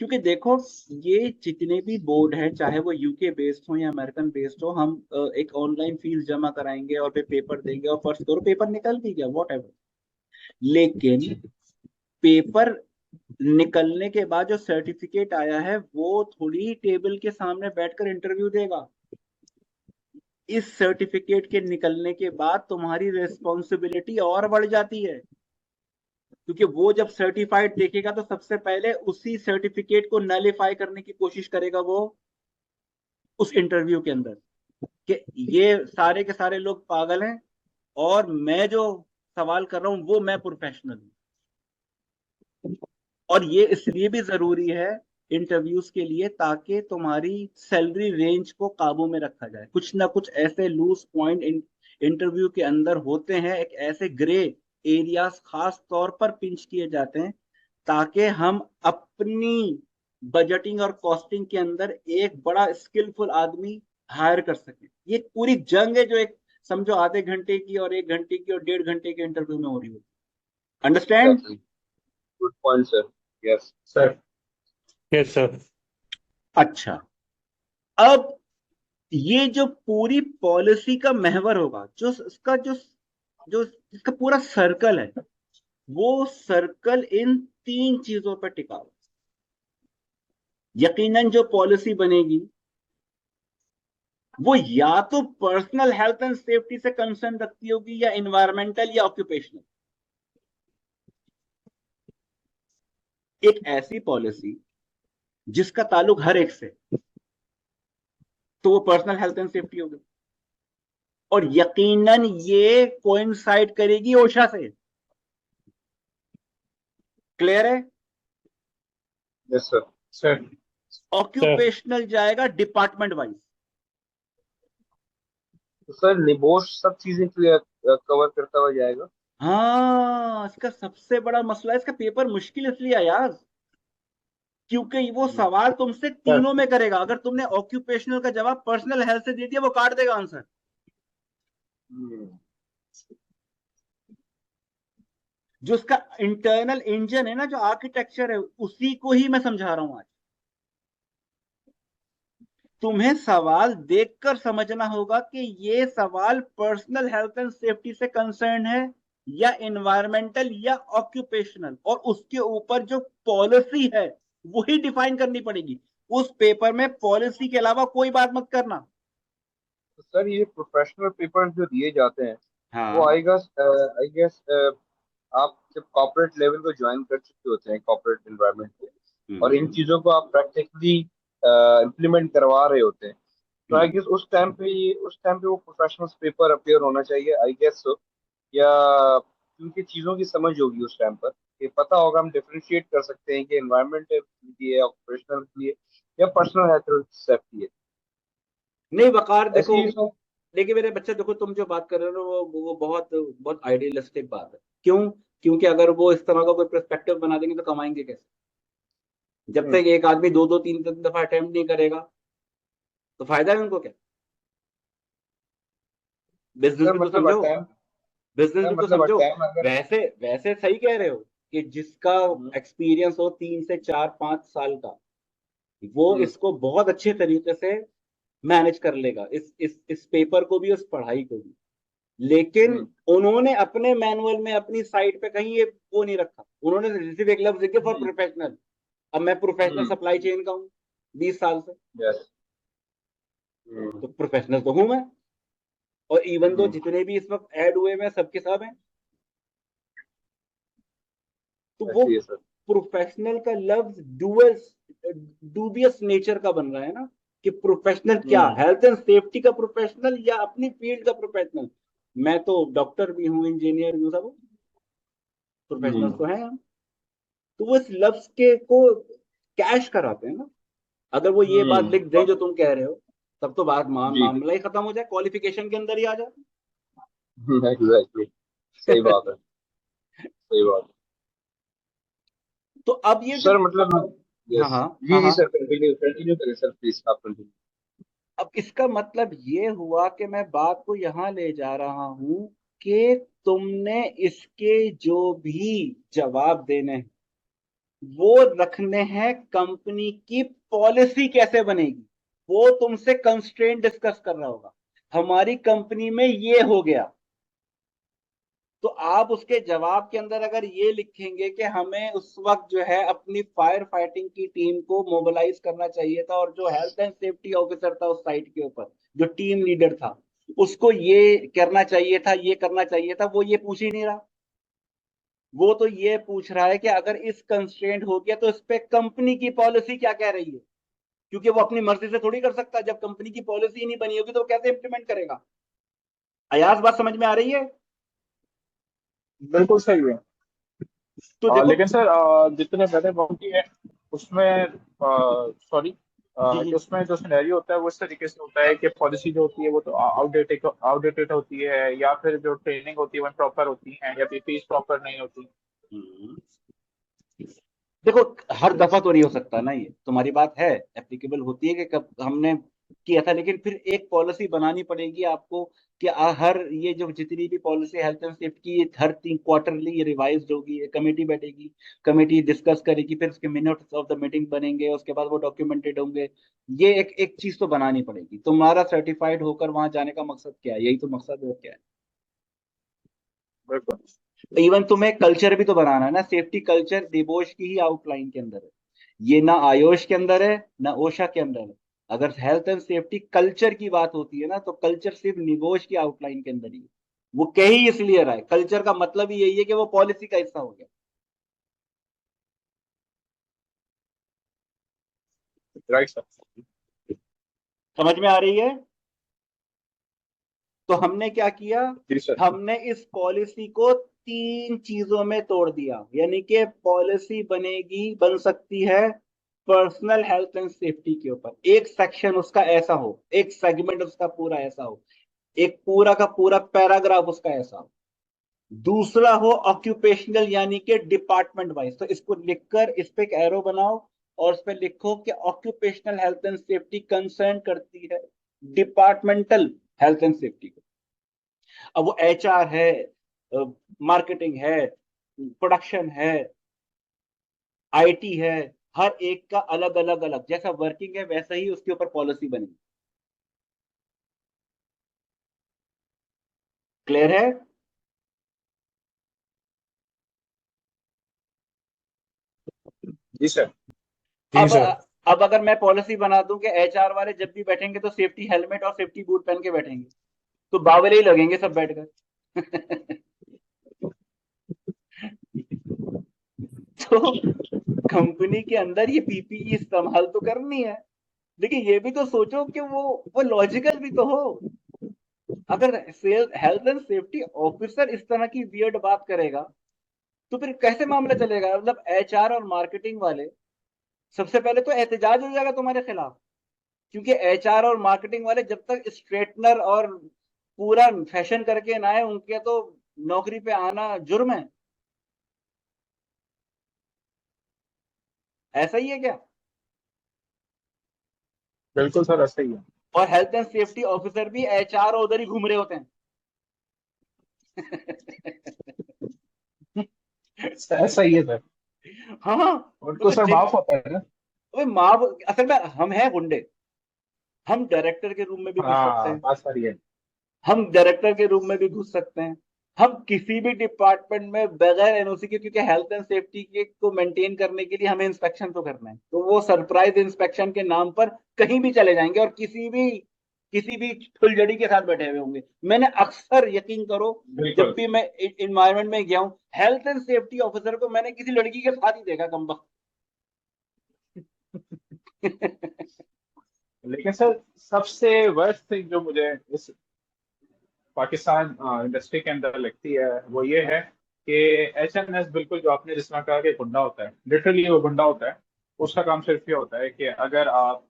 Speaker 1: क्योंकि देखो, ये जितने भी बोर्ड है, चाहे वो यूके बेस्ड हो या अमेरिकन बेस्ड हो, हम एक ऑनलाइन फीस जमा कराएंगे और फिर पेपर देंगे और फर्स्ट करो पेपर निकल भी गया वॉट एवर, लेकिन पेपर निकलने के बाद जो सर्टिफिकेट आया है वो थोड़ी ही टेबल के सामने बैठकर इंटरव्यू देगा। इस सर्टिफिकेट के निकलने के बाद तुम्हारी रिस्पॉन्सिबिलिटी और बढ़ जाती है, क्योंकि वो जब सर्टिफाइड देखेगा तो सबसे पहले उसी सर्टिफिकेट को नलिफाई करने की कोशिश करेगा वो उस इंटरव्यू के अंदर, कि ये सारे के सारे लोग पागल हैं और मैं जो सवाल कर रहा हूं वो मैं प्रोफेशनल हूं। और ये इसलिए भी जरूरी है इंटरव्यूज के लिए, ताकि तुम्हारी सैलरी रेंज को काबू में रखा जाए। कुछ ना कुछ ऐसे लूज पॉइंट इंटरव्यू के अंदर होते हैं, एक ऐसे ग्रे एरियाज खास तौर पर पिंच किए जाते हैं, ताकि हम अपनी बजटिंग और कॉस्टिंग के अंदर एक बड़ा स्किलफुल आदमी हायर कर सके। ये पूरी जंग है जो एक समझो आधे घंटे की और 1 घंटे की और 1.5 घंटे के इंटरव्यू में हो रही होती। Understand?
Speaker 3: Good point sir. Yes
Speaker 2: sir yes sir.
Speaker 1: अच्छा, अब ये जो पूरी पॉलिसी का महवर होगा, जो इसका जो जो इसका पूरा सर्कल है, वो सर्कल इन 3 चीजों पर टिका हुआ। यकीनन जो पॉलिसी बनेगी वो या तो पर्सनल हेल्थ एंड सेफ्टी से कंसर्न रखती होगी, या इन्वायरमेंटल या ऑक्यूपेशनल। एक ऐसी पॉलिसी जिसका ताल्लुक हर एक से, तो वो पर्सनल हेल्थ एंड सेफ्टी होगी, और यकीनन ये कोइंसाइड करेगी ओशा से। क्लियर है?
Speaker 3: Yes sir.
Speaker 2: सर
Speaker 1: ऑक्यूपेशनल जाएगा डिपार्टमेंट वाइज।
Speaker 3: तो सर निबोश सब चीजें क्लियर कवर करता हुआ जाएगा।
Speaker 1: हाँ, इसका सबसे बड़ा मसला है, इसका पेपर मुश्किल इसलिए है यार, क्योंकि वो सवाल तुमसे
Speaker 2: सर
Speaker 1: तीनों में करेगा। अगर तुमने ऑक्यूपेशनल का जवाब पर्सनल हेल्थ से दे दिया, वो काट देगा आंसर। जो उसका इंटरनल इंजन है ना, जो आर्किटेक्चर है, उसी को ही मैं समझा रहा हूं आज। तुम्हें सवाल देखकर समझना होगा कि ये सवाल पर्सनल हेल्थ एंड सेफ्टी से कंसर्न है या इन्वायरमेंटल या ऑक्यूपेशनल, और उसके ऊपर जो पॉलिसी है वही डिफाइन करनी पड़ेगी। उस पेपर में पॉलिसी के अलावा कोई बात मत करना।
Speaker 3: तो सर ये प्रोफेशनल पेपर्स जो दिए जाते हैं वो
Speaker 1: हाँ।
Speaker 3: आई गेस आप जब कॉर्पोरेट लेवल को ज्वाइन कर चुके होते हैं कॉर्पोरेट एनवायरनमेंट को, और इन
Speaker 1: हम्म।
Speaker 3: चीज़ों को आप प्रैक्टिकली इम्प्लीमेंट करवा रहे होते हैं, तो आई
Speaker 1: हम्म।
Speaker 3: गेस उस टाइम पे वो प्रोफेशनल पेपर अपीयर होना चाहिए आई गेस सो। या क्योंकि चीज़ों की समझ होगी उस टाइम पर, ये पता होगा, हम डिफरेंशिएट कर सकते हैं कि एनवायरनमेंट के लिए, ऑपरेशनल के लिए, या पर्सनल हेल्थ सेफ्टी है।
Speaker 1: नहीं वकार,
Speaker 3: ऐसे
Speaker 1: देखो,
Speaker 3: ही सर।
Speaker 1: देखिए मेरे बच्चे, देखो तुम जो बात कर रहे हो वो बहुत बहुत आइडियलिस्टिक बात है। क्यों? क्योंकि अगर वो इस तरह का कोई पर्सपेक्टिव बना देंगे तो कमाएंगे कैसे? जब
Speaker 3: हम्म,
Speaker 1: तक एक आदमी दो दो तीन तीन दफा अटेम्प्ट नहीं करेगा तो फायदा है उनको क्या? बिजनेस
Speaker 3: सर
Speaker 1: भी तो
Speaker 3: मतलब
Speaker 1: समझो,
Speaker 3: टाइम,
Speaker 1: बिजनेस
Speaker 3: सर
Speaker 1: भी तो
Speaker 3: मतलब
Speaker 1: समझो।
Speaker 3: टाइम अगर।
Speaker 1: वैसे वैसे सही कह रहे हो कि जिसका
Speaker 3: हम्म,
Speaker 1: एक्सपीरियंस हो 3 से 4 5 साल का, वो
Speaker 3: हम्म,
Speaker 1: इसको बहुत अच्छे तरीके से मैनेज कर लेगा, इस पेपर को भी, उस पढ़ाई को भी। लेकिन
Speaker 3: हम्म,
Speaker 1: उन्होंने अपने मैनुअल में अपनी साइट पे कहीं ये वो नहीं रखा, उन्होंने सिर्फ एक लफ्ज लिखे फॉर
Speaker 3: हम्म,
Speaker 1: प्रोफेशनल। अब मैं प्रोफेशनल
Speaker 3: हम्म,
Speaker 1: सप्लाई चेन का हूँ 20 साल से,
Speaker 3: यस।
Speaker 1: तो प्रोफेशनल तो हूं मैं। और इवन दो
Speaker 3: हम्म,
Speaker 1: जितने भी इस वक्त ऐड हुए हैं सबके सब हैं, तो वो
Speaker 3: ऐसे ही है सर।
Speaker 1: प्रोफेशनल का लफ्ज डुअल डूबियस नेचर का बन रहा है ना, कि प्रोफेशनल क्या,
Speaker 3: हम्म,
Speaker 1: हेल्थ एंड सेफ्टी का प्रोफेशनल या अपनी फील्ड का प्रोफेशनल। मैं तो डॉक्टर भी हूँ, इंजीनियर भी हूँ, सब प्रोफेशनल्स तो हैं हम। तो वो इस लफ्ज के को कैश कराते हैं ना। अगर वो ये बात लिख दें जो तुम कह रहे हो, तब तो बात
Speaker 3: जी
Speaker 1: मामला ही खत्म हो जाए, क्वालिफिकेशन के अंदर ही आ जाए।
Speaker 3: एग्जैक्टली, सही बात है, सही बात है।
Speaker 1: तो अब ये जो,
Speaker 3: सर मतलब,
Speaker 1: हाँ
Speaker 3: यस,
Speaker 1: हाँ
Speaker 3: जी
Speaker 1: हाँ
Speaker 3: जी
Speaker 1: हाँ,
Speaker 3: सर, कंटिन्यू कंटिन्यू करें सर, प्लीज आप कंटिन्यू।
Speaker 1: अब इसका मतलब ये हुआ कि मैं बात को यहां ले जा रहा हूं कि तुमने इसके जो भी जवाब देने हैं वो रखने हैं कंपनी की पॉलिसी कैसे बनेगी। वो तुमसे कंस्ट्रेंट डिस्कस कर रहा होगा, हमारी कंपनी में ये हो गया। तो आप उसके जवाब के अंदर अगर ये लिखेंगे कि हमें उस वक्त जो है अपनी फायर फाइटिंग की टीम को मोबिलाइज करना चाहिए था, और जो हेल्थ एंड सेफ्टी ऑफिसर था उस साइट के ऊपर, जो टीम लीडर था, उसको ये करना चाहिए था, ये करना चाहिए था, वो ये पूछ ही नहीं रहा। वो तो ये पूछ रहा है कि अगर इस कंस्ट्रेंट हो गया तो इस पे कंपनी की पॉलिसी क्या कह रही है। क्योंकि वो अपनी मर्जी से थोड़ी कर सकता, जब कंपनी की पॉलिसी ही नहीं बनी होगी तो वो कैसे इंप्लीमेंट करेगा। अयाज, बात समझ में आ रही है?
Speaker 2: बिल्कुल सही है।
Speaker 1: तो देखो,
Speaker 2: लेकिन सर जितने मैंने बात की है उसमें, सॉरी,
Speaker 1: जी
Speaker 2: कि
Speaker 1: जी,
Speaker 2: उसमें जो सिनेरियो होता है वो इस तरीके से होता है कि पॉलिसी जो होती है वो तो आउटडेटेड होती है, या फिर जो ट्रेनिंग होती है वो प्रॉपर होती है, या पीपीई प्रॉपर नहीं होती।
Speaker 1: हम्म। देखो, हर दफा तो नहीं हो सकता ना, ये तुम्हारी बात है, एप्लीकेबल होती है कि कब हमने किया था, लेकिन फिर एक पॉलिसी बनानी पड़ेगी आपको कि हर ये जो जितनी भी पॉलिसी हेल्थ एंड सेफ्टी की, हर 3 क्वार्टरली ये रिवाइज होगी, कमेटी बैठेगी, कमेटी डिस्कस करेगी, फिर उसके मिनट्स ऑफ द मीटिंग बनेंगे, उसके बाद वो डॉक्यूमेंटेड होंगे। ये एक एक चीज तो बनानी पड़ेगी। तुम्हारा सर्टिफाइड होकर वहां जाने का मकसद क्या है? यही तो मकसद है, और क्या है।
Speaker 2: बिल्कुल।
Speaker 1: इवन तुम्हें कल्चर भी तो बनाना है ना, सेफ्टी कल्चर दिबोश की ही आउटलाइन के अंदर है। ये ना आयोश के अंदर है, ना ओशा के अंदर है। अगर हेल्थ एंड सेफ्टी कल्चर की बात होती है ना, तो कल्चर सिर्फ निगोश की आउटलाइन के अंदर ही है। वो कह ही इसलिए रहा है, कल्चर का मतलब ही यही है कि वो पॉलिसी का हिस्सा हो गया।
Speaker 2: Right sir.
Speaker 1: समझ में आ रही है? तो हमने क्या किया,
Speaker 2: जी सर।
Speaker 1: हमने इस पॉलिसी को 3 चीजों में तोड़ दिया। यानी कि पॉलिसी बन सकती है पर्सनल हेल्थ एंड सेफ्टी के ऊपर, एक सेक्शन उसका ऐसा हो, एक सेगमेंट उसका पूरा ऐसा हो, एक पूरा का पूरा पैराग्राफ उसका ऐसा हो। दूसरा हो ऑक्यूपेशनल, यानी कि डिपार्टमेंट वाइज। तो इसको लिखकर इस पे एक एरो बनाओ और उस पे लिखो कि occupational health and safety concern करती है डिपार्टमेंटल हेल्थ एंड सेफ्टी को। अब वो एचआर है, मार्केटिंग है, प्रोडक्शन है, आईटी है, हर एक का अलग अलग अलग जैसा वर्किंग है, वैसा ही उसके ऊपर पॉलिसी बनेगी। क्लियर है?
Speaker 2: जी सर। जी
Speaker 1: अब
Speaker 2: सर।
Speaker 1: अब अगर मैं पॉलिसी बना दूं कि एचआर वाले जब भी बैठेंगे तो सेफ्टी हेलमेट और सेफ्टी बूट पहन के बैठेंगे, तो बावले ही लगेंगे सब बैठकर। तो कंपनी के अंदर ये पीपीई इस्तेमाल तो करनी है, लेकिन ये भी तो सोचो कि वो लॉजिकल भी तो हो। अगर हेल्थ एंड सेफ्टी ऑफिसर इस तरह की वियर्ड बात करेगा, तो फिर कैसे मामला चलेगा? मतलब एचआर और मार्केटिंग वाले, सबसे पहले तो एहतजाज हो जाएगा तुम्हारे खिलाफ। क्योंकि एचआर और मार्केटिंग वाले जब तक स्ट्रेटनर और पूरा फैशन करके ना आए, उनके तो नौकरी पे आना जुर्म है। ऐसा ही है क्या?
Speaker 2: बिल्कुल सर, ऐसा ही है।
Speaker 1: और हेल्थ एंड सेफ्टी ऑफिसर भी एचआर उधर ही घूम रहे होते हैं।
Speaker 2: ऐसा ही है सर।
Speaker 1: हाँ,
Speaker 2: उनको
Speaker 1: तो
Speaker 2: सर माफ होता है ना।
Speaker 1: माँ, असल में हम हैं गुंडे। हम डायरेक्टर के रूम में भी घुस सकते
Speaker 2: हाँ,
Speaker 1: हैं,
Speaker 2: बात सारी है।
Speaker 1: हम डायरेक्टर के रूम में भी घुस सकते हैं, हम किसी भी डिपार्टमेंट में बगैर एनओसी के, क्योंकि हेल्थ एंड सेफ्टी के को मेंटेन करने के लिए हमें इंस्पेक्शन तो करना है, तो वो सरप्राइज इंस्पेक्शन के नाम पर कहीं भी चले जाएंगे और किसी भी फुलझड़ी के साथ बैठे हुए होंगे। मैंने अक्सर, यकीन करो, जब
Speaker 2: बिल्कुल।
Speaker 1: भी मैं इन्वायरमेंट में गया हूँ, हेल्थ एंड सेफ्टी ऑफिसर को मैंने किसी लड़की के साथ ही देखा, कम वक्त।
Speaker 2: लेकिन सर सबसे वर्स्ट थिंग जो मुझे इस पाकिस्तान इंडस्ट्री के अंदर लगती है वो ये है कि एचएनएस बिल्कुल जो आपने जिसमें कहा कि गुंडा होता है, लिटरली वो गुंडा होता है। उसका काम सिर्फ ये होता है कि अगर आप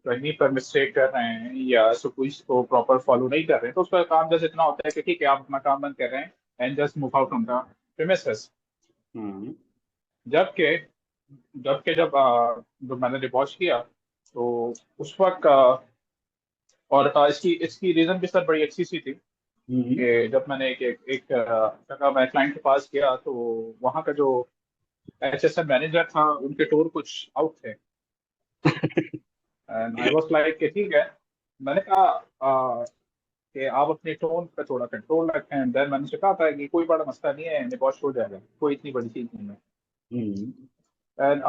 Speaker 2: कहीं पर मिस्टेक कर रहे हैं या कुछ को प्रॉपर फॉलो नहीं कर रहे हैं, तो उसका काम जस्ट इतना होता है कि ठीक है आप अपना काम बंद कर रहे हैं and just move out from the premises.
Speaker 1: हम्म।
Speaker 2: जबकि जब मैंने डिबॉश किया तो उस वक्त और इसकी इसकी रीजन भी सर बड़ी अच्छी सी थी
Speaker 1: हम्म।
Speaker 2: कि जब मैंने एक जगह मैं क्लाइंट के पास गया तो वहाँ का जो एचएसएम मैनेजर था उनके टोर कुछ आउट थे एंड आई वाज लाइक कि ठीक है। मैंने कहा कि आप अपने टोन पे थोड़ा कंट्रोल रखें एंड देन मैंने उसे कहा था कि कोई बड़ा मसला नहीं है, निपॉश हो जाएगा, कोई इतनी बड़ी चीज नहीं है।
Speaker 1: हम्म।
Speaker 2: एंड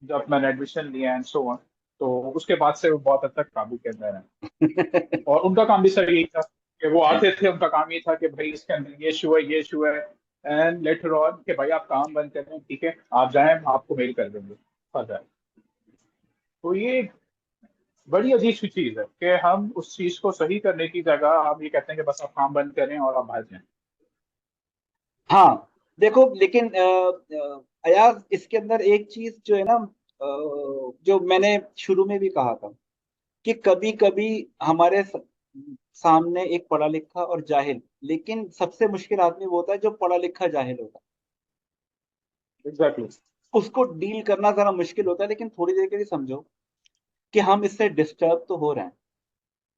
Speaker 2: जब मैंने एडमिशन लिया एंड सो ऑन, तो उसके बाद से वो बहुत हद तक काबू के अंदर है। और उनका काम भी सर यही था कि वो आते थे, उनका काम ये था कि भाई इसके अंदर ये इशू है, ये इशू है, एंड लेटर ऑन कि भाई आप काम बंद करें, ठीक है आप जाएं, हम आपको मेल कर देंगे आ जाए। तो ये एक बड़ी अजीब सी चीज है कि हम उस चीज को सही करने की जगह हम ये कहते हैं कि बस आप काम बंद करें और आप बाहर जाएं।
Speaker 1: हाँ, देखो लेकिन अयाज, इसके अंदर एक चीज जो है ना, जो मैंने शुरू में भी कहा था कि कभी कभी हमारे सामने एक पढ़ा लिखा और जाहिल, लेकिन सबसे मुश्किल आदमी वो होता है जो पढ़ा लिखा जाहिल होता
Speaker 2: एग्जैक्टली।
Speaker 1: है। उसको डील करना जरा मुश्किल होता है, लेकिन थोड़ी देर के लिए समझो कि हम इससे डिस्टर्ब तो हो रहे हैं,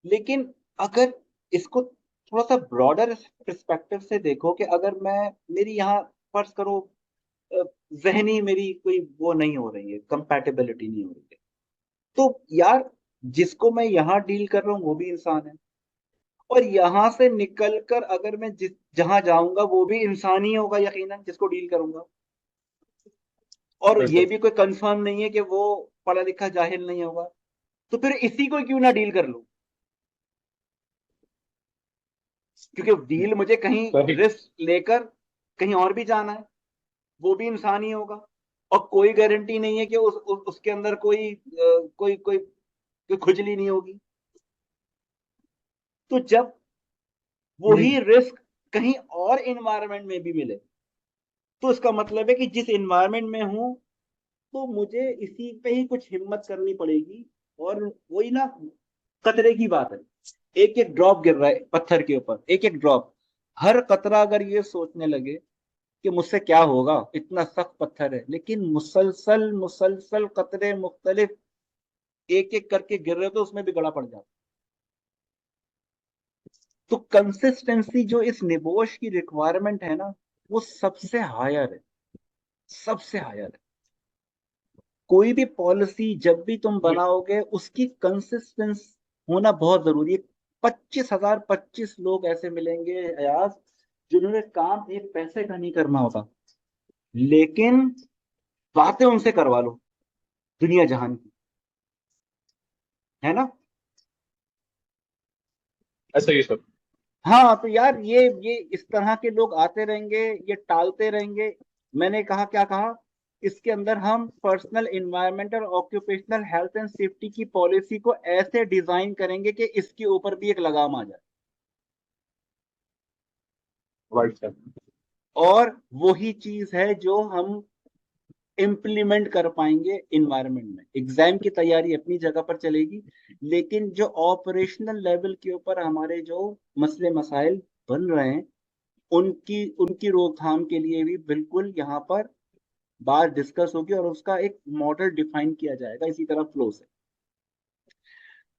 Speaker 1: लेकिन अगर इसको थोड़ा सा ब्रॉडर पर्सपेक्टिव से देखो कि अगर मैं, मेरी यहाँ फर्ज करो अ, जहनी मेरी कोई वो नहीं हो रही है, कंपैटिबिलिटी नहीं हो रही है, तो यार जिसको मैं यहाँ डील कर रहा हूँ वो भी इंसान है, और यहाँ से निकल कर अगर मैं जिस जहां जाऊंगा वो भी इंसान ही होगा यकीनन, जिसको डील करूंगा। और ये
Speaker 2: बिल्कुल।
Speaker 1: भी कोई कंफर्म नहीं है कि वो पढ़ा लिखा जाहिल नहीं होगा, तो फिर इसी को क्यों ना डील कर लूं, क्योंकि डील मुझे कहीं
Speaker 2: सही।
Speaker 1: रिस्क लेकर कहीं और भी जाना है, वो भी इंसान ही होगा। और कोई गारंटी नहीं है कि उसके अंदर कोई खुजली नहीं होगी। तो जब वही रिस्क कहीं और इन्वायरमेंट में भी मिले, तो इसका मतलब है कि जिस इन्वायरमेंट में हूं, तो मुझे इसी पे ही कुछ हिम्मत करनी पड़ेगी। और वही ना, कतरे की बात है, एक एक ड्रॉप गिर रहा है पत्थर के ऊपर, एक एक ड्रॉप। हर कतरा अगर ये सोचने लगे कि मुझसे क्या होगा, इतना सख्त पत्थर है, लेकिन मुसलसल मुसलसल कतरे मुख्तलिफ एक एक करके गिर रहे हो, तो उसमें भी गड़ा पड़ जाता। तो कंसिस्टेंसी जो इस निबोश की रिक्वायरमेंट है ना, वो सबसे हायर है, सबसे हायर है। कोई भी पॉलिसी जब भी तुम बनाओगे, उसकी कंसिस्टेंस होना बहुत जरूरी है। 25,025 लोग ऐसे मिलेंगे अयाज, जिन्होंने काम एक पैसे का नहीं करना होता, लेकिन बातें उनसे करवा लो दुनिया जहान की, है ना।
Speaker 2: ऐसा ही सब।
Speaker 1: हाँ, तो यार ये इस तरह के लोग आते रहेंगे, ये टालते रहेंगे। मैंने कहा, क्या कहा, इसके अंदर हम personal environmental occupational health and safety की पॉलिसी को ऐसे डिजाइन करेंगे कि इसके ऊपर भी एक लगाम आ जाए।
Speaker 2: Right sir.
Speaker 1: और वही चीज है जो हम इम्प्लीमेंट कर पाएंगे इन्वायरमेंट में। एग्जाम की तैयारी अपनी जगह पर चलेगी, लेकिन जो ऑपरेशनल लेवल के ऊपर हमारे जो मसले मसाइल बन रहे हैं, उनकी उनकी रोकथाम के लिए भी बिल्कुल यहाँ पर बात डिस्कस होगी, और उसका एक मॉडल डिफाइन किया जाएगा इसी तरह फ्लो से।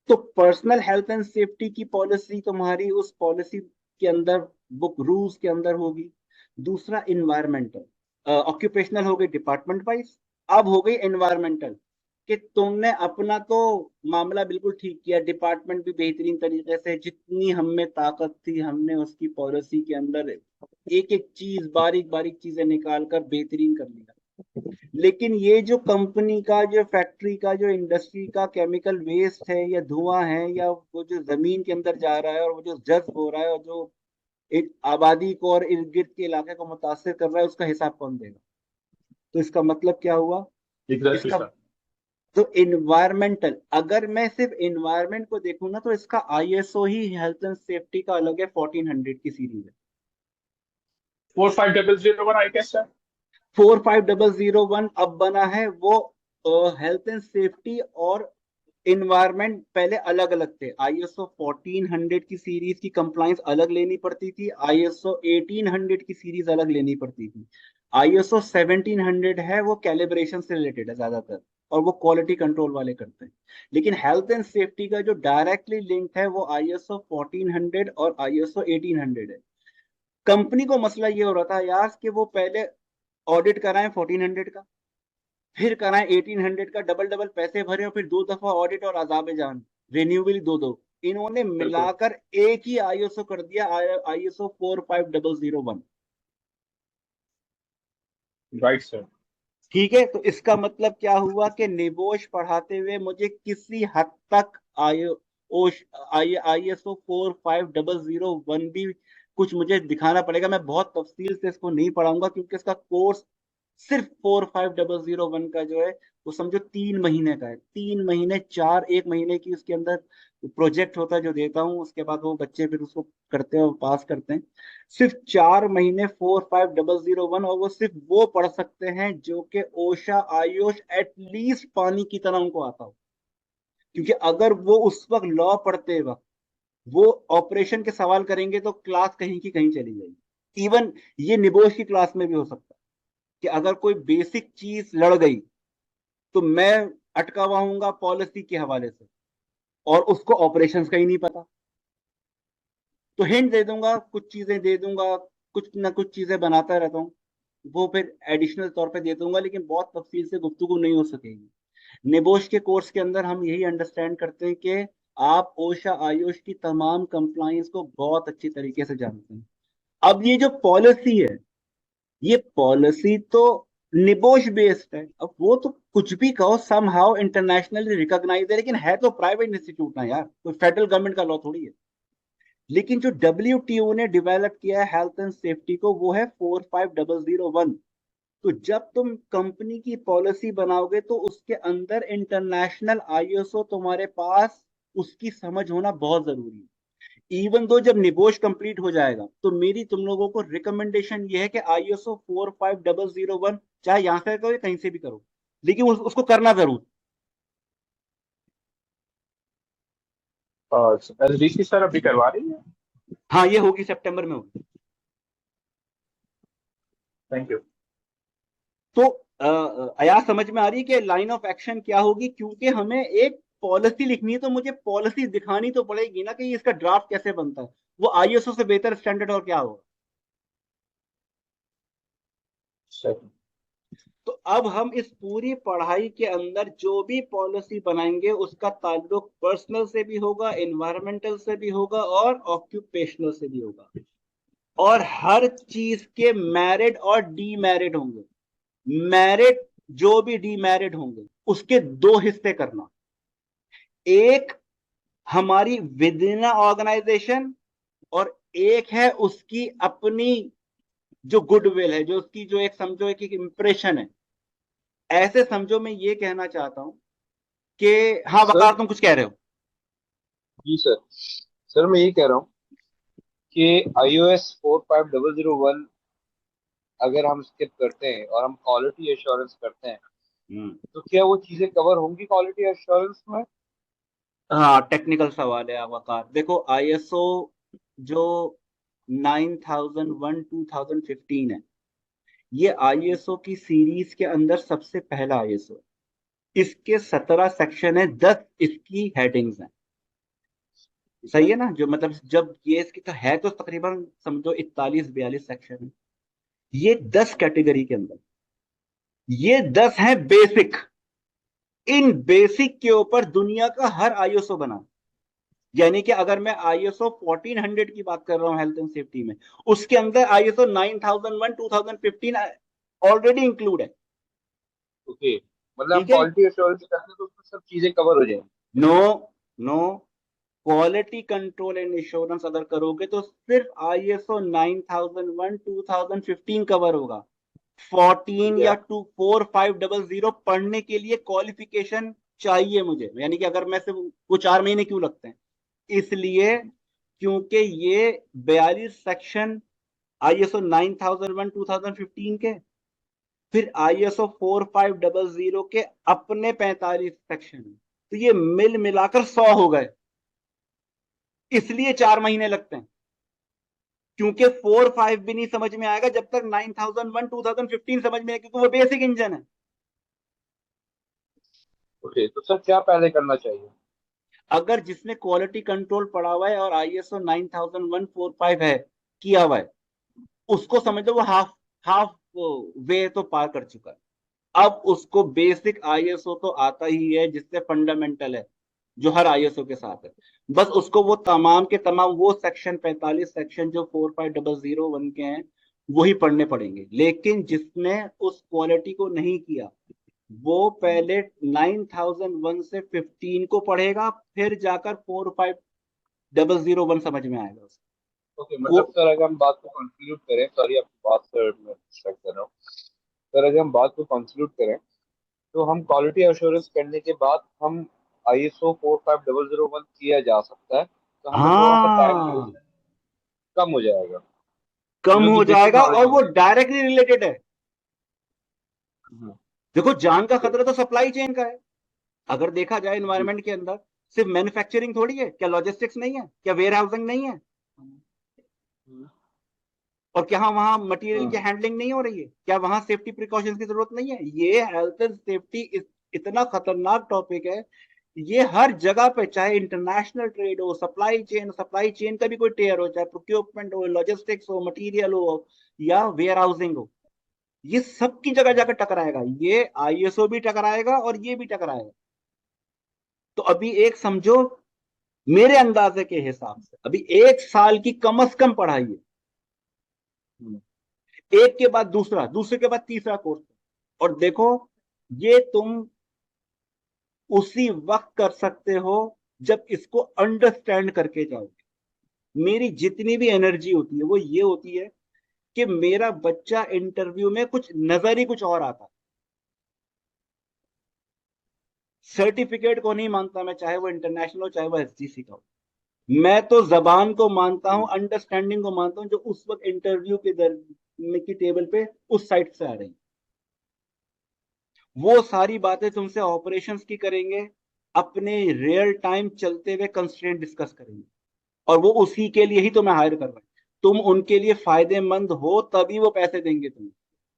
Speaker 1: तो पर्सनल हेल्थ एंड सेफ्टी की पॉलिसी तुम्हारी उस पॉलिसी के अंदर, बुक रूल्स के अंदर होगी। दूसरा इन्वायरमेंटल, ऑक्यूपेशनल हो गई डिपार्टमेंट वाइज। अब हो गई एनवायरमेंटल, कि तुमने अपना तो मामला बिल्कुल ठीक किया, डिपार्टमेंट भी बेहतरीन तरीके से, जितनी हम में ताकत थी हमने उसकी पॉलिसी के अंदर एक एक चीज, बारीक बारीक चीजें निकाल कर बेहतरीन कर लिया। लेकिन ये जो कंपनी का, जो फैक्ट्री का, जो इंडस्ट्री का केमिकल वेस्ट है या धुआं है, या वो जो जमीन के अंदर जा रहा है और वो जो जज्ब हो रहा है और जो एक आबादी को और इर्द गिर्द के इलाके को मुतासर कर रहा है, उसका हिसाब कौन देगा। तो इसका मतलब क्या हुआ,
Speaker 2: एग्जैक्टली
Speaker 1: इसका
Speaker 2: सर।
Speaker 1: तो इन्वायरमेंटल, अगर मैं सिर्फ इन्वायरमेंट को देखूं ना, तो इसका ISO he health and safety का अलग है, 1400 की सीरीज है।
Speaker 2: 4500 आई गेस सर।
Speaker 1: 45001 अब बना है, वो हेल्थ एंड सेफ्टी और इन्वायरमेंट पहले अलग अलग थे। आईएसओ 1400 की सीरीज की कंप्लाइंस अलग लेनी पड़ती थी, आईएसओ 1800 की सीरीज अलग लेनी पड़ती थी। आईएसओ 1700 है वो कैलिब्रेशन से रिलेटेड है ज्यादातर, और वो क्वालिटी कंट्रोल वाले करते हैं। लेकिन हेल्थ एंड सेफ्टी का जो डायरेक्टली लिंक है वो आईएसओ 1400 और आईएसओ 1800 है। कंपनी को मसला ये हो रहा था यार कि वो पहले ऑडिट कराएं 1400 का, फिर कराएं 1800 का, डबल डबल पैसे भरे और फिर दो दफा ऑडिट और अजाबे जान, रिन्यूअल दो दो। इन्होंने
Speaker 2: बिल्कुल।
Speaker 1: मिलाकर एक ही आईएसओ कर दिया, आईएसओ 45001।
Speaker 2: Right sir.
Speaker 1: ठीक है, तो इसका मतलब क्या हुआ कि निबोश पढ़ाते हुए मुझे किसी हद तक आईएसओ 45001 भी कुछ मुझे दिखाना पड़ेगा। मैं बहुत तफसील से इसको नहीं पढ़ाऊंगा क्योंकि इसका कोर्स सिर्फ 45001 का जो है वो समझो 3 महीने का है। 3 महीने, चार, 1 महीने की उसके अंदर प्रोजेक्ट होता है जो देता हूँ, उसके बाद वो बच्चे फिर उसको करते हैं और पास करते हैं। सिर्फ 4 महीने 45001, और वो सिर्फ वो पढ़ सकते हैं जो कि ओशा आयुष एटलीस्ट पानी की तरह उनको आता हो। क्योंकि अगर वो उस वक्त लॉ पढ़ते वक्त वो ऑपरेशन के सवाल करेंगे तो क्लास कहीं की कहीं चली जाएगी। इवन ये निबोश की क्लास में भी हो सकता है कि अगर कोई बेसिक चीज लड़ गई तो मैं अटका हुआ हूंगा पॉलिसी के हवाले से, और उसको ऑपरेशंस का ही नहीं पता। तो हिंट दे दूंगा, कुछ चीजें दे दूंगा, कुछ ना कुछ चीजें बनाता रहता हूँ, वो फिर एडिशनल तौर पे दे दूंगा, लेकिन बहुत तफसील से गुफ्तगू नहीं हो सकेगी। निबोश के कोर्स के अंदर हम यही अंडरस्टैंड करते हैं कि आप ओशा आयुष की तमाम कंप्लाइंस को बहुत अच्छी तरीके से जानते हैं। अब ये जो पॉलिसी है, ये पॉलिसी तो निबोश बेस्ड है। अब वो तो कुछ भी कहो, सम हाउ इंटरनेशनली रिकॉग्नाइज है, लेकिन है तो प्राइवेट इंस्टीट्यूट ना यार, कोई फेडरल गवर्नमेंट का लॉ थोड़ी है। लेकिन जो WTO ने डेवलप किया है हेल्थ एंड सेफ्टी को, वो है 45001। तो जब तुम कंपनी की पॉलिसी बनाओगे तो उसके अंदर इंटरनेशनल आईएसओ तुम्हारे पास उसकी समझ होना बहुत जरूरी है। इवन दो जब निबोश कंप्लीट हो जाएगा तो मेरी तुम लोगों को रिकमेंडेशन ये है कि आईएसओ 45001 चाहे यहां से करो या कहीं से भी करो, लेकिन उसको करना जरूर।
Speaker 2: एसडीसी सर अभी करवा रही है।
Speaker 1: हाँ, ये होगी, सितंबर में होगी।
Speaker 2: Thank you.
Speaker 1: तो अयाज समझ में आ रही है कि लाइन ऑफ एक्शन क्या होगी, क्योंकि हमें एक पॉलिसी लिखनी है तो मुझे पॉलिसी दिखानी तो पड़ेगी ना कि इसका ड्राफ्ट कैसे बनता है। वो आईएसओ से बेहतर स्टैंडर्ड और क्या होगा।
Speaker 2: सर।
Speaker 1: तो अब हम इस पूरी पढ़ाई के अंदर जो भी पॉलिसी बनाएंगे उसका ताल्लुक पर्सनल से भी होगा, एनवायरमेंटल से भी होगा और ऑक्यूपेशनल से भी होगा। और हर चीज के मेरिट और डीमेरिट होंगे। मेरिट जो भी डीमेरिट होंगे उसके दो हिस्से करना। एक हमारी विद इन ऑर्गेनाइजेशन, और एक है उसकी अपनी जो गुडविल है, जो उसकी जो एक समझो एक इंप्रेशन है। ऐसे समझो मैं ये कहना चाहता हूं कि, हाँ
Speaker 3: सर।
Speaker 1: वकार तुम कुछ कह रहे हो।
Speaker 3: जी सर। सर मैं ये कह रहा हूँ कि iOS 45001 अगर हम स्किप करते हैं और हम क्वालिटी एश्योरेंस करते हैं
Speaker 1: हम्म।
Speaker 3: तो क्या वो चीजें कवर होंगी क्वालिटी एश्योरेंस में?
Speaker 1: हाँ, टेक्निकल सवाल है वकार। देखो आईएसओ जो 9001 2015 है, ये आईएसओ की सीरीज के अंदर सबसे पहला आईएसओ। इसके 17 सेक्शन है, 10 इसकी हेडिंग्स हैं।
Speaker 3: ठीक
Speaker 1: सही
Speaker 3: है।
Speaker 1: है ना, जो मतलब जब ये इसकी तो है तो तकरीबन समझो 41 42 सेक्शन है ये 10 कैटेगरी के अंदर। ये 10 है बेसिक। इन बेसिक के ऊपर दुनिया का हर आईएसओ बना। यानी कि अगर मैं आईएसओ 1400 की बात कर रहा हूं हेल्थ एंड सेफ्टी में, उसके अंदर आईएसओ 9001 2015 ऑलरेडी इंक्लूड है।
Speaker 3: ओके, मतलब हम
Speaker 1: ठीक है।
Speaker 3: क्वालिटी एश्योरेंस करते हैं तो उसमें सब चीजें कवर हो जाएंगी।
Speaker 1: No, no, quality control and insurance अगर करोगे तो सिर्फ आईएसओ 9001 2015 कवर होगा।
Speaker 3: ठीक
Speaker 1: 14
Speaker 3: है।
Speaker 1: या 24500 पढ़ने के लिए क्वालिफिकेशन चाहिए मुझे, यानी कि अगर मैं सिर्फ वो 4 महीने क्यों लगते हैं, इसलिए क्योंकि ये 42 सेक्शन आईएसओ 9001 2015 के, फिर आईएसओ 4500 के अपने 45 सेक्शन है, तो ये मिल मिलाकर 100 हो गए, इसलिए 4 महीने लगते हैं। क्योंकि 4-5 भी नहीं समझ में आएगा जब तक 9001 2015 समझ में आए, क्योंकि वो बेसिक इंजन है।
Speaker 3: ओके, तो सर क्या पहले करना चाहिए?
Speaker 1: अगर जिसने क्वालिटी कंट्रोल पढ़ा हुआ है और आईएसओ 9145 है, किया हुआ है, उसको समझ लो वो हाफ हाफ वे तो पार कर चुका है। अब उसको बेसिक आईएसओ तो आता ही है, जिससे फंडामेंटल है, जो हर आईएसओ के साथ है। बस उसको वो तमाम के तमाम वो सेक्शन 45 सेक्शन जो 45001 के हैं वही पढ़ने पड़ेंगे। लेकिन जिसने उस क्वालिटी को नहीं किया, वो पहले 9001 से 15 को पढ़ेगा, फिर जाकर 45001 समझ में आएगा
Speaker 3: ओके,
Speaker 1: उसको।
Speaker 3: मतलब सर अगर हम बात को कंक्लूड करें, सॉरी आपकी बात सर मैं डिस्ट्रैक्ट कर रहा हूँ। सर अगर हम बात को कंक्लूड करें, तो हम क्वालिटी एश्योरेंस करने के बाद हम आईएसओ 45001 किया जा सकता है, तो हमें थोड़ा सा टाइम
Speaker 1: हाँ,
Speaker 3: कम हो जाएगा,
Speaker 1: कम
Speaker 3: क्योंकि
Speaker 1: हो
Speaker 3: बेसिक
Speaker 1: जाएगा
Speaker 3: नॉलेज
Speaker 1: और
Speaker 3: हो
Speaker 1: वो
Speaker 3: जाएगी।
Speaker 1: डायरेक्टली रिलेटेड है। देखो, जान का
Speaker 3: ओके।
Speaker 1: खतरा तो सप्लाई चेन का है। अगर देखा जाए एनवायरनमेंट के अंदर, सिर्फ मैन्युफैक्चरिंग थोड़ी है, क्या लॉजिस्टिक्स नहीं है, क्या वेयर हाउसिंग नहीं है, और क्या वहां मटेरियल की हैंडलिंग नहीं हो रही है, क्या वहां सेफ्टी प्रिकॉशंस की जरूरत नहीं है? ये हेल्थ एंड सेफ्टी इतना खतरनाक टॉपिक है, ये हर जगह पे, चाहे इंटरनेशनल ट्रेड हो, सप्लाई चेन का भी कोई टेयर हो, चाहे प्रोक्योरमेंट हो, लॉजिस्टिक्स हो, मटेरियल हो, या वेयर हाउसिंग हो, ये सब की जगह जाकर टकराएगा। ये आईएसओ भी टकराएगा और ये भी टकराएगा। तो अभी एक समझो, मेरे अंदाजे के हिसाब से अभी 1 साल की कम से कम पढ़ाई है, एक के बाद दूसरा, दूसरे के बाद तीसरा कोर्स। और देखो, ये तुम उसी वक्त कर सकते हो जब इसको अंडरस्टैंड करके जाओगे। मेरी जितनी भी एनर्जी होती है वो ये होती है कि मेरा बच्चा इंटरव्यू में कुछ नजर ही कुछ और आता। सर्टिफिकेट को नहीं मानता मैं, चाहे वो इंटरनेशनल हो चाहे वो एसजीसी का हो। मैं तो जबान को मानता हूं, अंडरस्टैंडिंग को मानता हूं, जो उस वक्त इंटरव्यू के दर में की टेबल पे उस साइड से आ रही। वो सारी बातें तुमसे ऑपरेशंस की करेंगे, अपने रियल टाइम चलते हुए कंस्ट्रेंट डिस्कस करेंगे, और वो उसी के लिए ही तुम्हें हायर कर रहे हैं। तुम उनके लिए फायदेमंद हो तभी वो पैसे देंगे तुम्हें।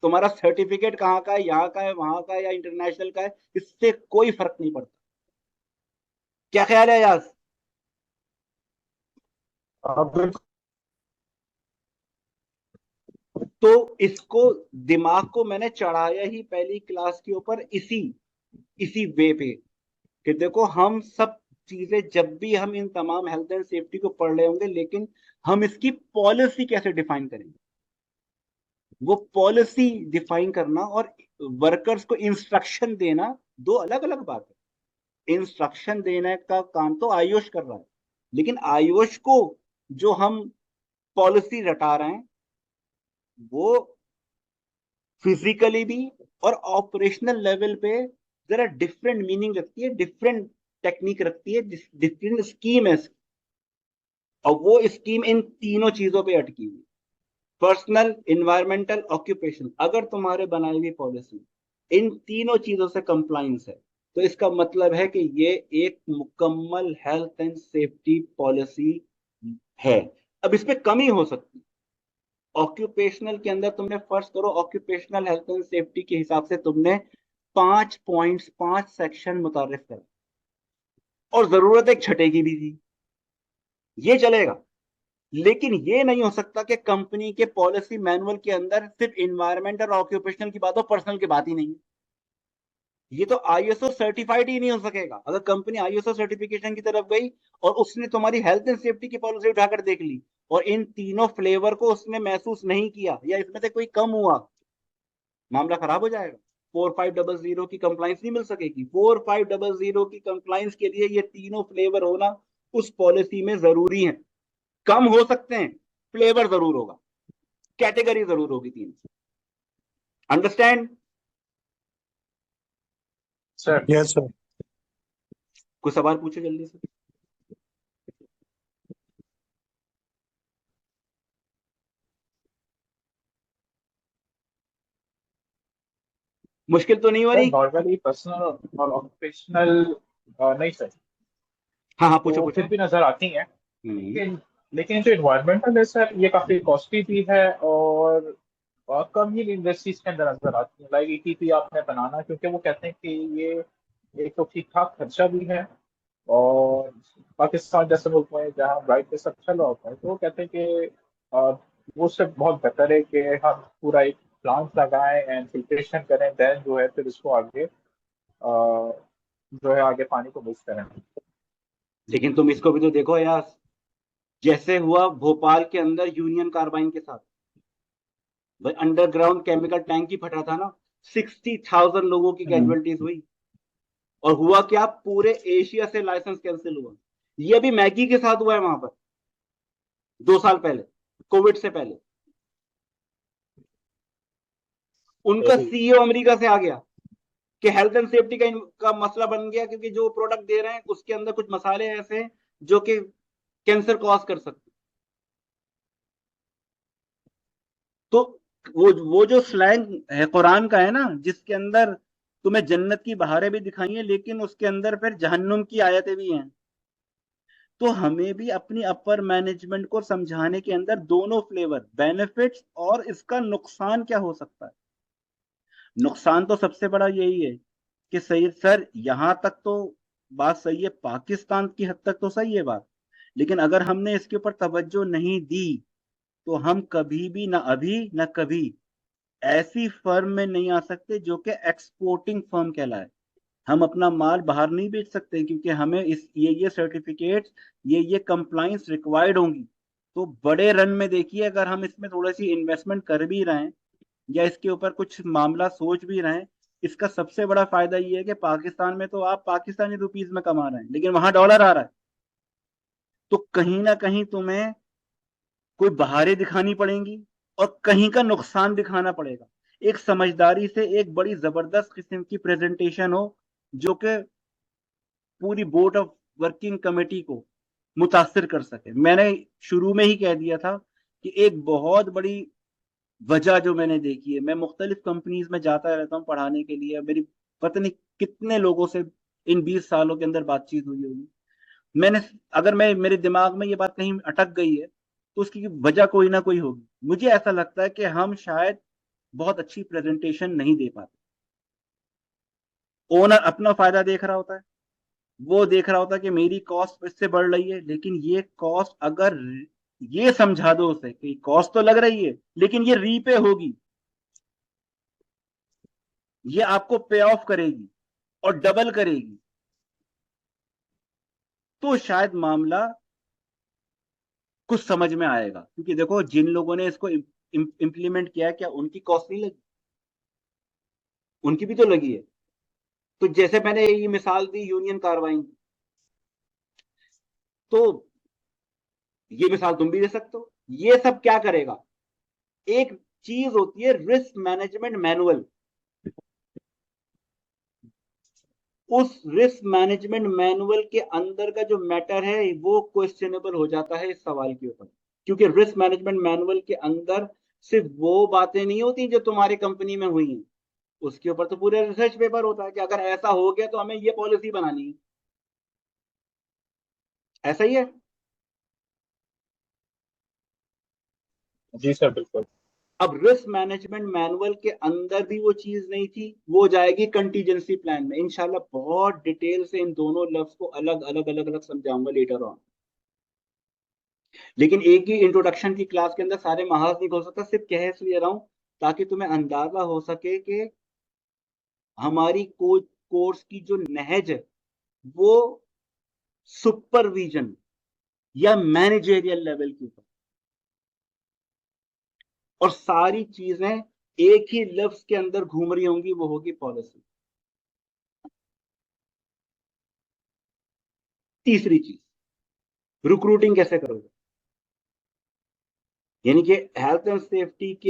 Speaker 1: तुम्हारा सर्टिफिकेट कहाँ का है, यहाँ का है, वहां का है, या इंटरनेशनल का है, इससे कोई फर्क नहीं पड़ता। क्या ख्याल है यार?
Speaker 2: बिल्कुल
Speaker 1: तो इसको, दिमाग को मैंने चढ़ाया ही पहली क्लास के ऊपर इसी इसी वे पे, कि देखो हम सब चीजें, जब भी हम इन तमाम हेल्थ एंड सेफ्टी को पढ़ रहे होंगे, लेकिन हम इसकी पॉलिसी कैसे डिफाइन करेंगे? वो पॉलिसी डिफाइन करना और वर्कर्स को इंस्ट्रक्शन देना दो अलग अलग बात है। इंस्ट्रक्शन देने का काम तो आयुष कर रहा है, लेकिन आयुष को जो हम पॉलिसी रटा रहे हैं, वो फिजिकली भी और ऑपरेशनल लेवल पे जरा डिफरेंट मीनिंग रखती है, डिफरेंट टेक्निक रखती है, डिफरेंट स्कीम है इसकी। और वो स्कीम इन तीनों चीजों पे अटकी हुई, पर्सनल, इन्वायरमेंटल, ऑक्यूपेशनल। अगर तुम्हारे बनाई हुई पॉलिसी इन तीनों चीजों से कंप्लाइंस है, तो इसका मतलब है कि ये एक मुकम्मल हेल्थ एंड सेफ्टी पॉलिसी है। अब इसमें कमी हो सकती है। ऑक्यूपेशनल के अंदर तुमने, फर्ज करो ऑक्यूपेशनल हेल्थ एंड सेफ्टी के हिसाब से तुमने 5 पॉइंट्स, 5 सेक्शन मुतारिफ कर, और जरूरत एक छठे की भी थी, ये चलेगा। लेकिन ये नहीं हो सकता कि कंपनी के पॉलिसी मैनुअल के अंदर सिर्फ इन्वायरमेंट और ऑक्यूपेशनल की बात हो, पर्सनल की बात ही नहीं है। ये तो आईएसओ सर्टिफाइड ही नहीं हो सकेगा। अगर कंपनी आईएसओ सर्टिफिकेशन की तरफ गई और उसने तुम्हारी हेल्थ एंड सेफ्टी की पॉलिसी उठाकर देख ली, और इन तीनों फ्लेवर को उसने महसूस नहीं किया, या इसमें से कोई कम हुआ, मामला खराब हो जाएगा। 4500 की कंप्लाइंस नहीं मिल सकेगी। 4500 की कंप्लाइंस के लिए ये तीनों फ्लेवर होना उस पॉलिसी में जरूरी है। कम हो सकते हैं, फ्लेवर जरूर होगा, कैटेगरी जरूर होगी, तीन। अंडरस्टैंड?
Speaker 2: सर।
Speaker 4: Yes sir.
Speaker 1: कोई सवाल पूछो जल्दी से। मुश्किल तो नहीं हो
Speaker 2: सर
Speaker 1: रही?
Speaker 2: नॉर्मली पर्सनल और ऑक्यूपेशनल नहीं सर,
Speaker 1: हाँ हाँ, पूछो
Speaker 2: तो
Speaker 1: पूछो।
Speaker 2: फिर भी नजर आती हैं।
Speaker 1: हम्म।
Speaker 2: लेकिन लेकिन जो इन्वायरमेंटल है सर, ये काफी कॉस्टली भी है और कम ही इंडस्ट्रीज के अंदर नजर आती है। लाइक ईटीपी आपने बनाना, क्योंकि वो कहते हैं कि ये एक तो ठीक ठाक खर्चा भी है, और पाकिस्तान जैसे मुल्क में जहाँ ब्राइटनेस अच्छा होता है, तो वो कहते हैं कि अ, वो उससे बहुत बेहतर है कि हम पूरा एक प्लांट लगाएं एंड फिल्ट्रेशन करें, देन जो है फिर उसको आगे जो है आगे पानी को मिक्स करें।
Speaker 1: लेकिन तुम इसको भी तो देखो यार, जैसे हुआ भोपाल के अंदर यूनियन कार्बाइन के साथ, भाई अंडरग्राउंड केमिकल टैंक ही फटा था ना, 60,000 लोगों की
Speaker 2: हम्म।
Speaker 1: कैजुअलिटीज हुई। और हुआ क्या, पूरे एशिया से लाइसेंस कैंसिल हुआ। ये अभी मैगी के साथ हुआ है वहां पर, 2 साल पहले, कोविड से पहले। उनका
Speaker 2: सही।
Speaker 1: सीईओ अमेरिका से आ गया कि हेल्थ एंड सेफ्टी का मसला बन गया, क्योंकि जो प्रोडक्ट दे रहे हैं उसके अंदर कुछ मसाले ऐसे हैं जो कि कैंसर कॉज कर सकते। तो वो जो स्लैंग है कुरान का है ना, जिसके अंदर तुम्हें जन्नत की बहारें भी दिखाई हैं, लेकिन उसके अंदर फिर जहन्नुम की आयतें भी हैं। तो हमें भी अपनी अपर मैनेजमेंट को समझाने के अंदर दोनों फ्लेवर, बेनिफिट्स और इसका नुकसान क्या हो सकता है। नुकसान तो सबसे बड़ा यही है कि सही सर, यहां तक तो बात सही है, पाकिस्तान की हद तक तो सही है बात, लेकिन अगर हमने इसके ऊपर तवज्जो नहीं दी तो हम कभी भी, ना अभी ना कभी, ऐसी फर्म में नहीं आ सकते जो कि एक्सपोर्टिंग फर्म कहलाए। हम अपना माल बाहर नहीं बेच सकते, क्योंकि हमें इस ये सर्टिफिकेट्स, ये कंप्लाइंस रिक्वायर्ड होंगी। तो बड़े रन में देखिए, अगर हम इसमें थोड़ी सी इन्वेस्टमेंट कर भी रहे हैं या इसके ऊपर कुछ मामला सोच भी रहे हैं, इसका सबसे बड़ा फायदा ये है कि पाकिस्तान में तो आप पाकिस्तानी रुपीज में कमा रहे हैं, लेकिन वहां डॉलर आ रहा है। तो कहीं ना कहीं तुम्हें कोई बहारें दिखानी पड़ेंगी और कहीं का नुकसान दिखाना पड़ेगा। एक समझदारी से एक बड़ी जबरदस्त किस्म की प्रेजेंटेशन हो जो कि पूरी बोर्ड ऑफ वर्किंग कमेटी को मुतासिर कर सके। मैंने शुरू में ही कह दिया था कि एक बहुत बड़ी वजह जो मैंने देखी है, मैं मुख्तलिफ कंपनीज में जाता रहता हूँ पढ़ाने के लिए, मेरी पता नहीं कितने लोगों से इन 20 सालों के अंदर बातचीत हुई होगी। मैंने, अगर मैं, मेरे दिमाग में ये बात कहीं अटक गई है तो उसकी वजह कोई ना कोई होगी। मुझे ऐसा लगता है कि हम शायद बहुत अच्छी प्रेजेंटेशन नहीं दे पाते। ओनर अपना फायदा देख रहा होता है, वो देख रहा होता है कि मेरी कॉस्ट इससे बढ़ रही है, लेकिन ये कॉस्ट अगर, ये समझा दो उसे कि कॉस्ट तो लग रही है लेकिन ये रीपे होगी, ये आपको पे ऑफ करेगी और डबल करेगी, तो शायद मामला कुछ समझ में आएगा। क्योंकि देखो, जिन लोगों ने इसको इम्प्लीमेंट किया है, क्या उनकी कॉस्ट नहीं लगी? उनकी भी तो लगी है। तो जैसे मैंने ये मिसाल दी यूनियन कार्बाइन की, तो ये मिसाल तुम भी दे सकते हो। ये सब क्या करेगा, एक चीज होती है रिस्क मैनेजमेंट मैनुअल। उस रिस्क मैनेजमेंट मैनुअल के अंदर का जो मैटर है वो क्वेश्चनेबल हो जाता है इस सवाल के ऊपर। क्योंकि रिस्क मैनेजमेंट मैनुअल के अंदर सिर्फ वो बातें नहीं होती जो तुम्हारी कंपनी में हुई हैं, उसके ऊपर तो पूरे रिसर्च पेपर होता है कि अगर ऐसा हो गया तो हमें ये पॉलिसी बनानी है। ऐसा ही है।
Speaker 2: जी सर बिल्कुल।
Speaker 1: अब रिस्क मैनेजमेंट मैनुअल के अंदर भी वो चीज नहीं थी, वो जाएगी कंटीजेंसी प्लान में। इंशाल्लाह बहुत डिटेल से इन दोनों लफ्ज को अलग अलग अलग अलग समझाऊंगा लेटर ऑन। लेकिन एक ही इंट्रोडक्शन की क्लास के अंदर सारे महाज नहीं खोल सकता, सिर्फ कह इसलिए रहा हूं ताकि तुम्हें अंदाजा हो सके कि हमारी कोर्स की जो नहज है वो सुपरविजन या मैनेजेरियल लेवल के ऊपर, और सारी चीजें एक ही लफ्ज के अंदर घूम रही होंगी, वो होगी पॉलिसी। तीसरी चीज, रिक्रूटिंग कैसे करोगे, यानी कि हेल्थ एंड सेफ्टी के